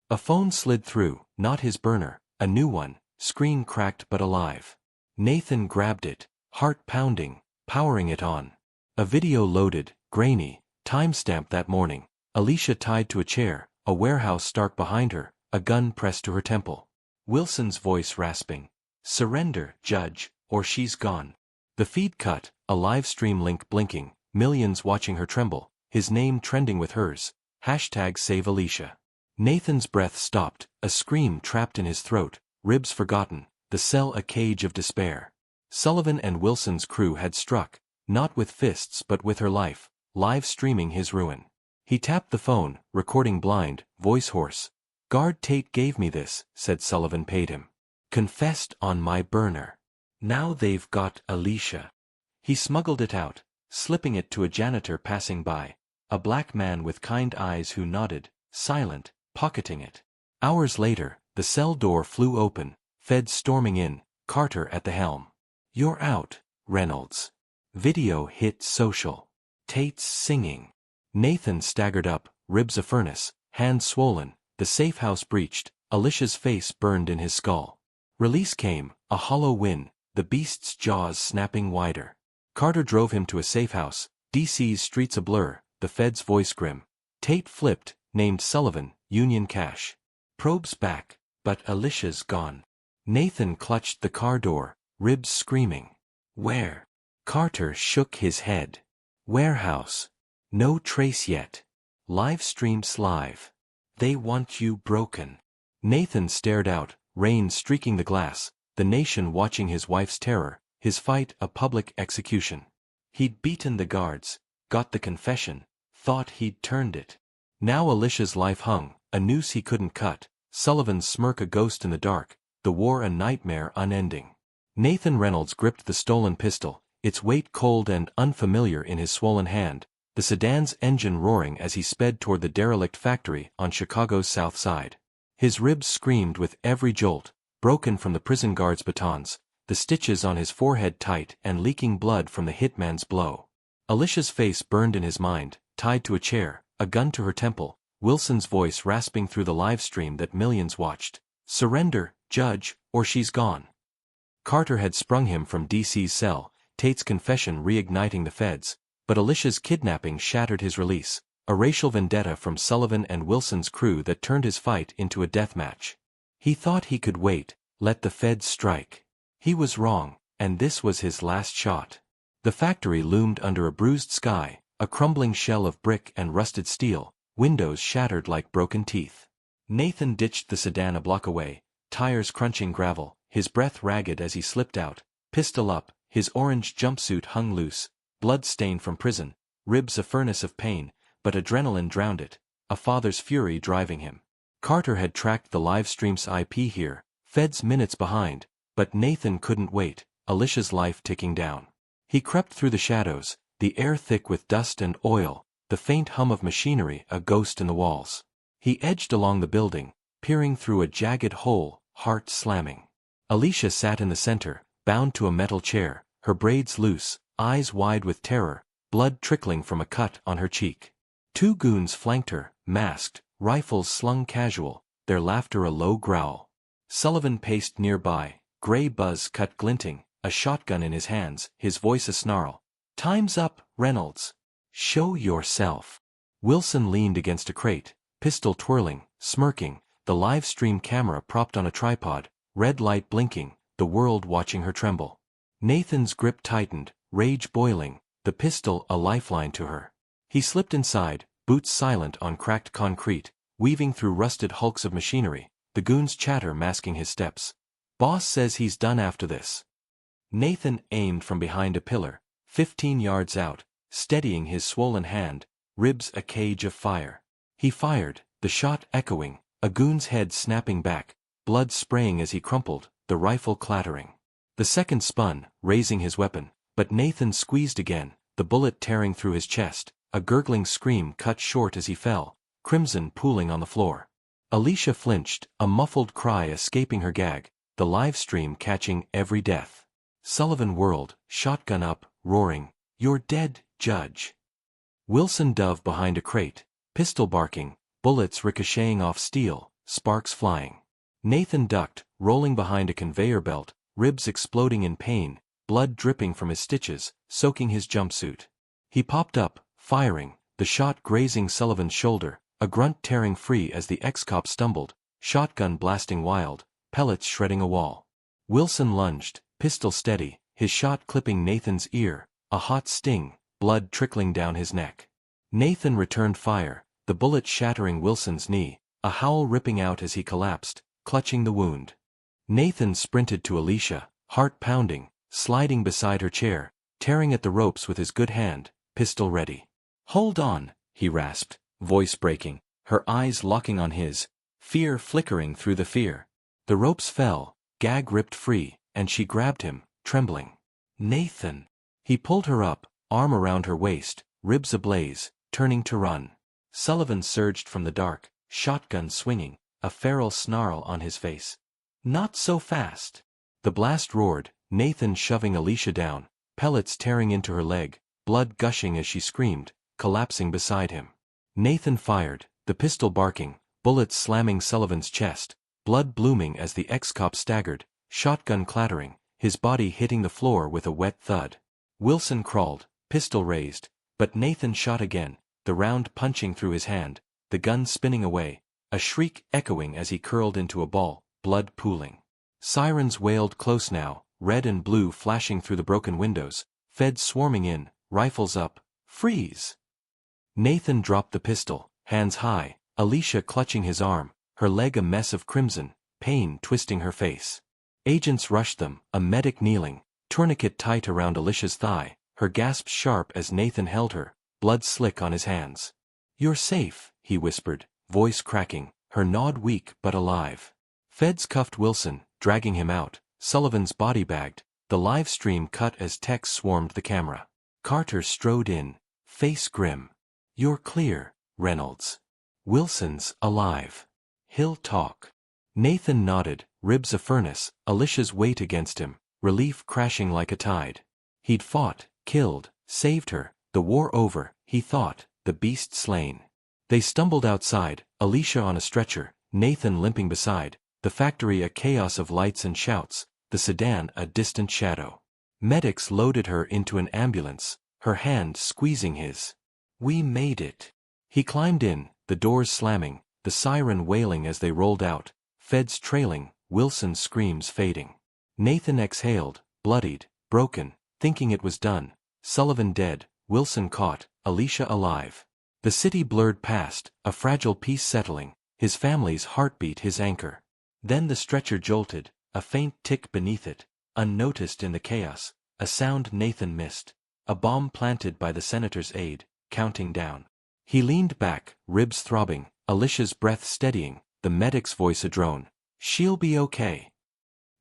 A phone slid through, not his burner, a new one, screen cracked but alive. Nathan grabbed it, heart pounding, powering it on. A video loaded, grainy, timestamped that morning, Alicia tied to a chair, a warehouse stark behind her, a gun pressed to her temple. Wilson's voice rasping. Surrender, judge, or she's gone. The feed cut, a live stream link blinking, millions watching her tremble, his name trending with hers, #Save Alicia. Nathan's breath stopped, a scream trapped in his throat, ribs forgotten, the cell a cage of despair. Sullivan and Wilson's crew had struck, not with fists but with her life, live streaming his ruin. He tapped the phone, recording blind, voice hoarse. Guard Tate gave me this, said Sullivan paid him. Confessed on my burner. Now they've got Alicia. He smuggled it out, slipping it to a janitor passing by, a black man with kind eyes who nodded, silent, pocketing it. Hours later, the cell door flew open, feds storming in, Carter at the helm. You're out, Reynolds. Video hit social. Tate's singing. Nathan staggered up, ribs a furnace, hands swollen, the safe house breached, Alicia's face burned in his skull. Release came, a hollow win, the beast's jaws snapping wider. Carter drove him to a safe house, DC's streets a blur, the fed's voice grim. Tate flipped, named Sullivan, Union Cash. Probe's back, but Alicia's gone. Nathan clutched the car door, ribs screaming. Where? Carter shook his head. Warehouse. No trace yet. Live streams live. They want you broken. Nathan stared out, rain streaking the glass, the nation watching his wife's terror, his fight a public execution. He'd beaten the guards, got the confession, thought he'd turned it. Now Alicia's life hung, a noose he couldn't cut, Sullivan's smirk a ghost in the dark, the war a nightmare unending. Nathan Reynolds gripped the stolen pistol, its weight cold and unfamiliar in his swollen hand, the sedan's engine roaring as he sped toward the derelict factory on Chicago's south side. His ribs screamed with every jolt, broken from the prison guard's batons, the stitches on his forehead tight and leaking blood from the hitman's blow. Alicia's face burned in his mind, tied to a chair, a gun to her temple, Wilson's voice rasping through the live stream that millions watched. "Surrender, Judge, or she's gone." Carter had sprung him from DC's cell, Tate's confession reigniting the feds, but Alicia's kidnapping shattered his release, a racial vendetta from Sullivan and Wilson's crew that turned his fight into a death match. He thought he could wait, let the feds strike. He was wrong, and this was his last shot. The factory loomed under a bruised sky, a crumbling shell of brick and rusted steel, windows shattered like broken teeth. Nathan ditched the sedan a block away, tires crunching gravel, his breath ragged as he slipped out, pistol up, his orange jumpsuit hung loose, blood stained from prison, ribs a furnace of pain, but adrenaline drowned it, a father's fury driving him. Carter had tracked the live stream's IP here, feds minutes behind, but Nathan couldn't wait, Alicia's life ticking down. He crept through the shadows, the air thick with dust and oil, the faint hum of machinery a ghost in the walls. He edged along the building, peering through a jagged hole, heart slamming. Alicia sat in the center, bound to a metal chair, her braids loose, eyes wide with terror, blood trickling from a cut on her cheek. Two goons flanked her, masked, rifles slung casual, their laughter a low growl. Sullivan paced nearby, gray buzz cut glinting, a shotgun in his hands, his voice a snarl. "Time's up, Reynolds. Show yourself." Wilson leaned against a crate, pistol twirling, smirking, the live stream camera propped on a tripod, red light blinking, the world watching her tremble. Nathan's grip tightened, rage boiling, the pistol a lifeline to her. He slipped inside, boots silent on cracked concrete, weaving through rusted hulks of machinery, the goon's chatter masking his steps. "Boss says he's done after this." Nathan aimed from behind a pillar, 15 yards out, steadying his swollen hand, ribs a cage of fire. He fired, the shot echoing, a goon's head snapping back, blood spraying as he crumpled, the rifle clattering. The second spun, raising his weapon, but Nathan squeezed again, the bullet tearing through his chest, a gurgling scream cut short as he fell, crimson pooling on the floor. Alicia flinched, a muffled cry escaping her gag, the live stream catching every death. Sullivan whirled, shotgun up, roaring, "You're dead, Judge." Wilson dove behind a crate, pistol barking, bullets ricocheting off steel, sparks flying. Nathan ducked, rolling behind a conveyor belt, ribs exploding in pain, blood dripping from his stitches, soaking his jumpsuit. He popped up, firing, the shot grazing Sullivan's shoulder, a grunt tearing free as the ex-cop stumbled, shotgun blasting wild, pellets shredding a wall. Wilson lunged, pistol steady, his shot clipping Nathan's ear, a hot sting, blood trickling down his neck. Nathan returned fire, the bullet shattering Wilson's knee, a howl ripping out as he collapsed, clutching the wound. Nathan sprinted to Alicia, heart pounding, sliding beside her chair, tearing at the ropes with his good hand, pistol ready. "Hold on," he rasped, voice breaking, her eyes locking on his, fear flickering through the fear. The ropes fell, gag ripped free, and she grabbed him, trembling. "Nathan." He pulled her up, arm around her waist, ribs ablaze, turning to run. Sullivan surged from the dark, shotgun swinging, a feral snarl on his face. "Not so fast." The blast roared, Nathan shoving Alicia down, pellets tearing into her leg, blood gushing as she screamed, collapsing beside him. Nathan fired, the pistol barking, bullets slamming Sullivan's chest, blood blooming as the ex-cop staggered, shotgun clattering, his body hitting the floor with a wet thud. Wilson crawled, pistol raised, but Nathan shot again, the round punching through his hand, the gun spinning away, a shriek echoing as he curled into a ball, blood pooling. Sirens wailed close now, red and blue flashing through the broken windows, feds swarming in, rifles up, "Freeze!" Nathan dropped the pistol, hands high, Alicia clutching his arm, her leg a mess of crimson, pain twisting her face. Agents rushed them, a medic kneeling, tourniquet tight around Alicia's thigh, her gasps sharp as Nathan held her, blood slick on his hands. "You're safe," he whispered, voice cracking, her nod weak but alive. Feds cuffed Wilson, dragging him out, Sullivan's body bagged, the live stream cut as techs swarmed the camera. Carter strode in, face grim. "You're clear, Reynolds. Wilson's alive. He'll talk." Nathan nodded, ribs a furnace, Alicia's weight against him, relief crashing like a tide. He'd fought, killed, saved her, The war over, he thought, the beast slain. They stumbled outside, Alicia on a stretcher, Nathan limping beside, the factory a chaos of lights and shouts, the sedan a distant shadow. Medics loaded her into an ambulance, her hand squeezing his. "We made it." He climbed in, the doors slamming, the siren wailing as they rolled out, feds trailing, Wilson's screams fading. Nathan exhaled, bloodied, broken, thinking it was done. Sullivan dead, Wilson caught, Alicia alive. The city blurred past, a fragile peace settling, his family's heartbeat his anchor. Then the stretcher jolted, a faint tick beneath it, unnoticed in the chaos, a sound Nathan missed. A bomb planted by the senator's aide, counting down. He leaned back, ribs throbbing, Alicia's breath steadying, the medic's voice a drone. "She'll be okay."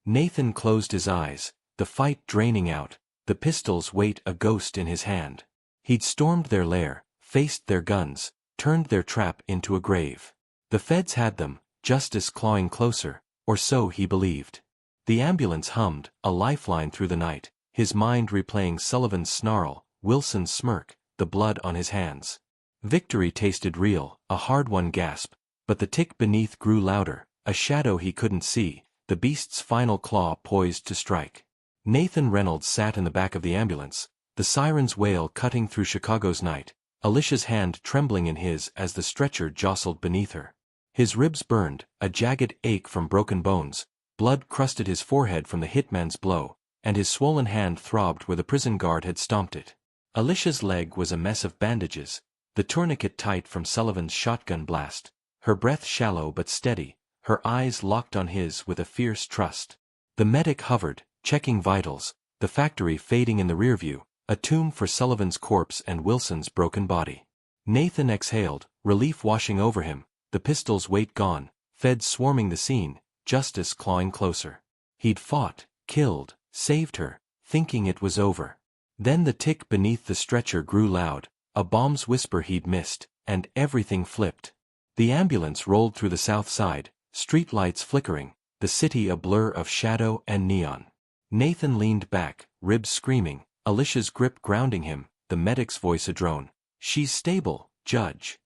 Nathan closed his eyes, the fight draining out, the pistol's weight a ghost in his hand. He'd stormed their lair, faced their guns, turned their trap into a grave. The feds had them, justice clawing closer, or so he believed. The ambulance hummed, a lifeline through the night, his mind replaying Sullivan's snarl, Wilson's smirk, the blood on his hands. Victory tasted real, a hard-won gasp, but the tick beneath grew louder, a shadow he couldn't see, the beast's final claw poised to strike. Nathan Reynolds sat in the back of the ambulance, the siren's wail cutting through Chicago's night, Alicia's hand trembling in his as the stretcher jostled beneath her. His ribs burned, a jagged ache from broken bones, blood crusted his forehead from the hitman's blow, and his swollen hand throbbed where the prison guard had stomped it. Alicia's leg was a mess of bandages, the tourniquet tight from Sullivan's shotgun blast, her breath shallow but steady, her eyes locked on his with a fierce trust. The medic hovered, checking vitals, the factory fading in the rearview, a tomb for Sullivan's corpse and Wilson's broken body. Nathan exhaled, relief washing over him, the pistol's weight gone, feds swarming the scene, justice clawing closer. He'd fought, killed, saved her, thinking it was over. Then the tick beneath the stretcher grew loud, a bomb's whisper he'd missed, and everything flipped. The ambulance rolled through the south side, street lights flickering, the city a blur of shadow and neon. Nathan leaned back, ribs screaming, Alicia's grip grounding him, the medic's voice a drone. "She's stable, Judge."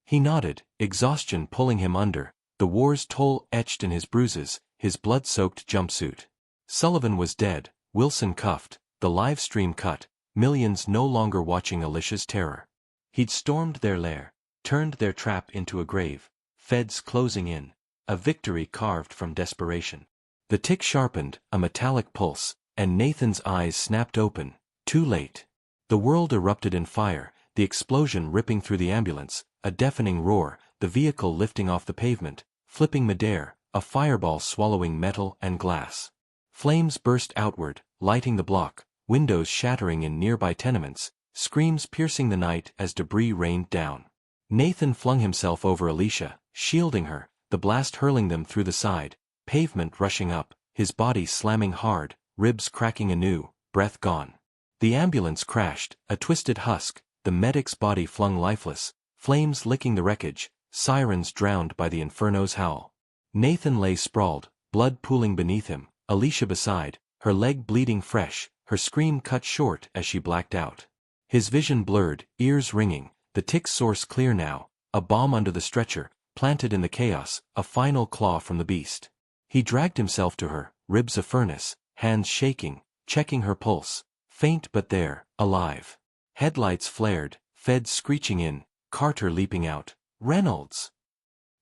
He nodded, exhaustion pulling him under, the war's toll etched in his bruises, his blood-soaked jumpsuit. Sullivan was dead, Wilson cuffed, the live stream cut, millions no longer watching Alicia's terror. He'd stormed their lair, turned their trap into a grave, feds closing in, a victory carved from desperation. The tick sharpened, a metallic pulse, and Nathan's eyes snapped open, too late. The world erupted in fire, the explosion ripping through the ambulance, a deafening roar, the vehicle lifting off the pavement, flipping midair, a fireball swallowing metal and glass. Flames burst outward, lighting the block, windows shattering in nearby tenements, screams piercing the night as debris rained down. Nathan flung himself over Alicia, shielding her, the blast hurling them through the side, pavement rushing up, his body slamming hard, ribs cracking anew, breath gone. The ambulance crashed, a twisted husk, the medic's body flung lifeless, flames licking the wreckage, sirens drowned by the inferno's howl. Nathan lay sprawled, blood pooling beneath him, Alicia beside, her leg bleeding fresh, her scream cut short as she blacked out. His vision blurred, ears ringing, the tick's source clear now, a bomb under the stretcher, planted in the chaos, a final claw from the beast. He dragged himself to her, ribs a furnace, hands shaking, checking her pulse, faint but there, alive. Headlights flared, feds screeching in, Carter leaping out. "Reynolds!"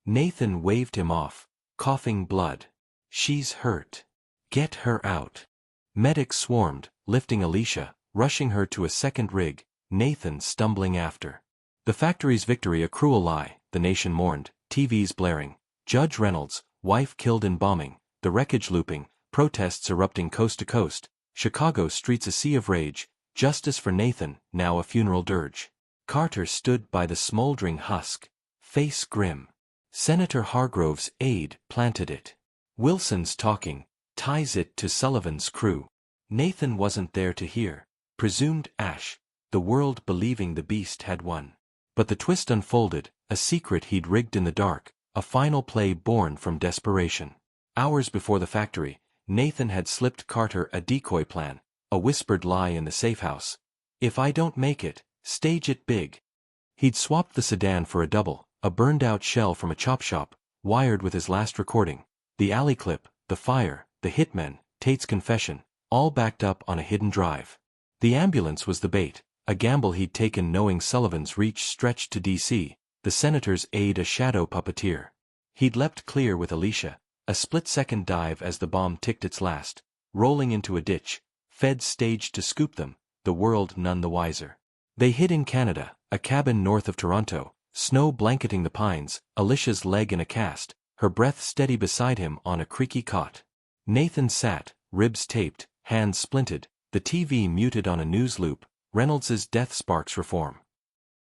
Nathan waved him off, coughing blood. "She's hurt. Get her out." Medics swarmed, lifting Alicia, rushing her to a second rig, Nathan stumbling after. The factory's victory a cruel lie, the nation mourned, TVs blaring. Judge Reynolds, wife killed in bombing, the wreckage looping, protests erupting coast to coast, Chicago streets a sea of rage, justice for Nathan, now a funeral dirge. Carter stood by the smoldering husk, face grim. Senator Hargrove's aide planted it. Wilson's talking, ties it to Sullivan's crew. Nathan wasn't there to hear, presumed ash, the world believing the beast had won. But the twist unfolded, a secret he'd rigged in the dark, a final play born from desperation. Hours before the factory, Nathan had slipped Carter a decoy plan, a whispered lie in the safe house. "If I don't make it, Stage it big. He'd swapped the sedan for a double, a burned-out shell from a chop shop, wired with his last recording, the alley clip, the fire, the hitmen, Tate's confession, all backed up on a hidden drive. The ambulance was the bait, a gamble he'd taken knowing Sullivan's reach stretched to D.C., the senator's aide a shadow puppeteer. He'd leapt clear with Alicia, a split-second dive as the bomb ticked its last, rolling into a ditch, feds staged to scoop them, the world none the wiser. They hid in Canada, a cabin north of Toronto, snow blanketing the pines, Alicia's leg in a cast, her breath steady beside him on a creaky cot. Nathan sat, ribs taped, hands splinted, the TV muted on a news loop, Reynolds's death sparks reform.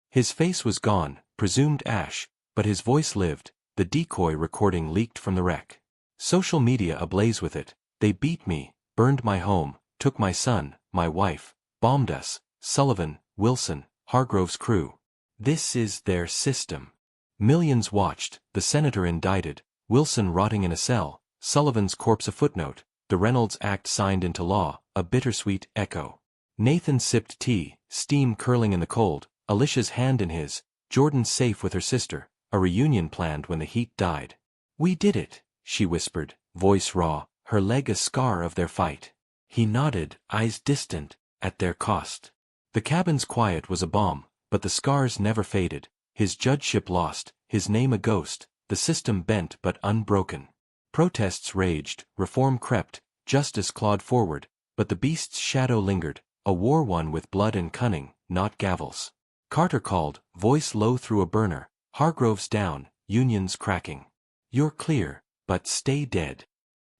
His face was gone, presumed ash, but his voice lived, the decoy recording leaked from the wreck. Social media ablaze with it, they beat me, burned my home, took my son, my wife, bombed us, Sullivan, Wilson, Hargrove's crew. This is their system. Millions watched, the senator indicted, Wilson rotting in a cell, Sullivan's corpse a footnote, the Reynolds Act signed into law, a bittersweet echo. Nathan sipped tea, steam curling in the cold, Alicia's hand in his, Jordan safe with her sister, a reunion planned when the heat died. "We did it," she whispered, voice raw, her leg a scar of their fight. He nodded, eyes distant, at their cost. The cabin's quiet was a bomb, but the scars never faded, his judgeship lost, his name a ghost, the system bent but unbroken. Protests raged, reform crept, justice clawed forward, but the beast's shadow lingered, a war won with blood and cunning, not gavels. Carter called, voice low through a burner, Hargrove's down, unions cracking. "You're clear, but stay dead."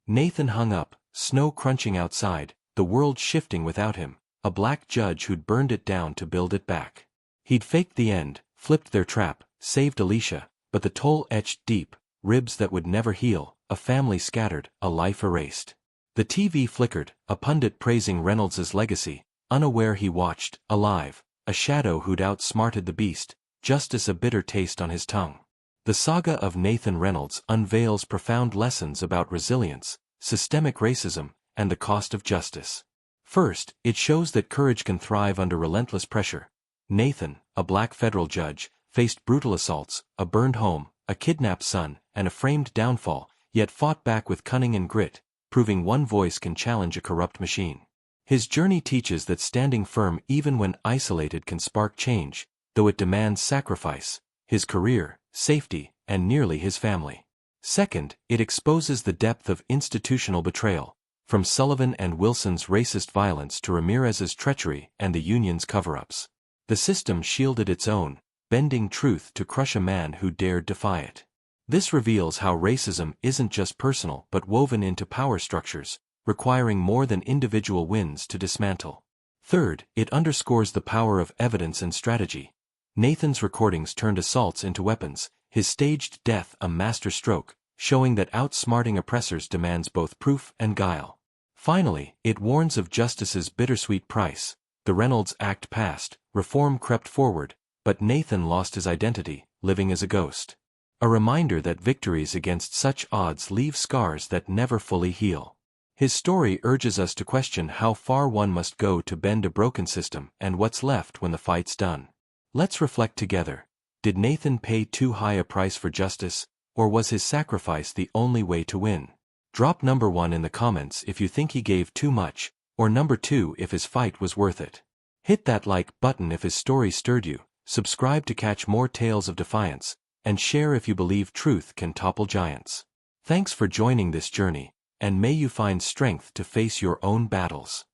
Nathan hung up, snow crunching outside, the world shifting without him, a black judge who'd burned it down to build it back. He'd faked the end, flipped their trap, saved Alicia, but the toll etched deep, ribs that would never heal, a family scattered, a life erased. The TV flickered, a pundit praising Reynolds's legacy, unaware he watched, alive, a shadow who'd outsmarted the beast, justice a bitter taste on his tongue. The saga of Nathan Reynolds unveils profound lessons about resilience, systemic racism, and the cost of justice. First, it shows that courage can thrive under relentless pressure. Nathan, a black federal judge, faced brutal assaults, a burned home, a kidnapped son, and a framed downfall, yet fought back with cunning and grit, proving one voice can challenge a corrupt machine. His journey teaches that standing firm even when isolated can spark change, though it demands sacrifice, his career, safety, and nearly his family. Second, it exposes the depth of institutional betrayal, from Sullivan and Wilson's racist violence to Ramirez's treachery and the union's cover-ups. The system shielded its own, bending truth to crush a man who dared defy it. This reveals how racism isn't just personal but woven into power structures, requiring more than individual wins to dismantle. Third, it underscores the power of evidence and strategy. Nathan's recordings turned assaults into weapons, his staged death a masterstroke, showing that outsmarting oppressors demands both proof and guile. Finally, it warns of justice's bittersweet price. The Reynolds Act passed, reform crept forward, but Nathan lost his identity, living as a ghost. A reminder that victories against such odds leave scars that never fully heal. His story urges us to question how far one must go to bend a broken system and what's left when the fight's done. Let's reflect together. Did Nathan pay too high a price for justice, or was his sacrifice the only way to win? Drop number 1 in the comments if you think he gave too much, or number 2 if his fight was worth it. Hit that like button if his story stirred you, subscribe to catch more tales of defiance, and share if you believe truth can topple giants. Thanks for joining this journey, and may you find strength to face your own battles.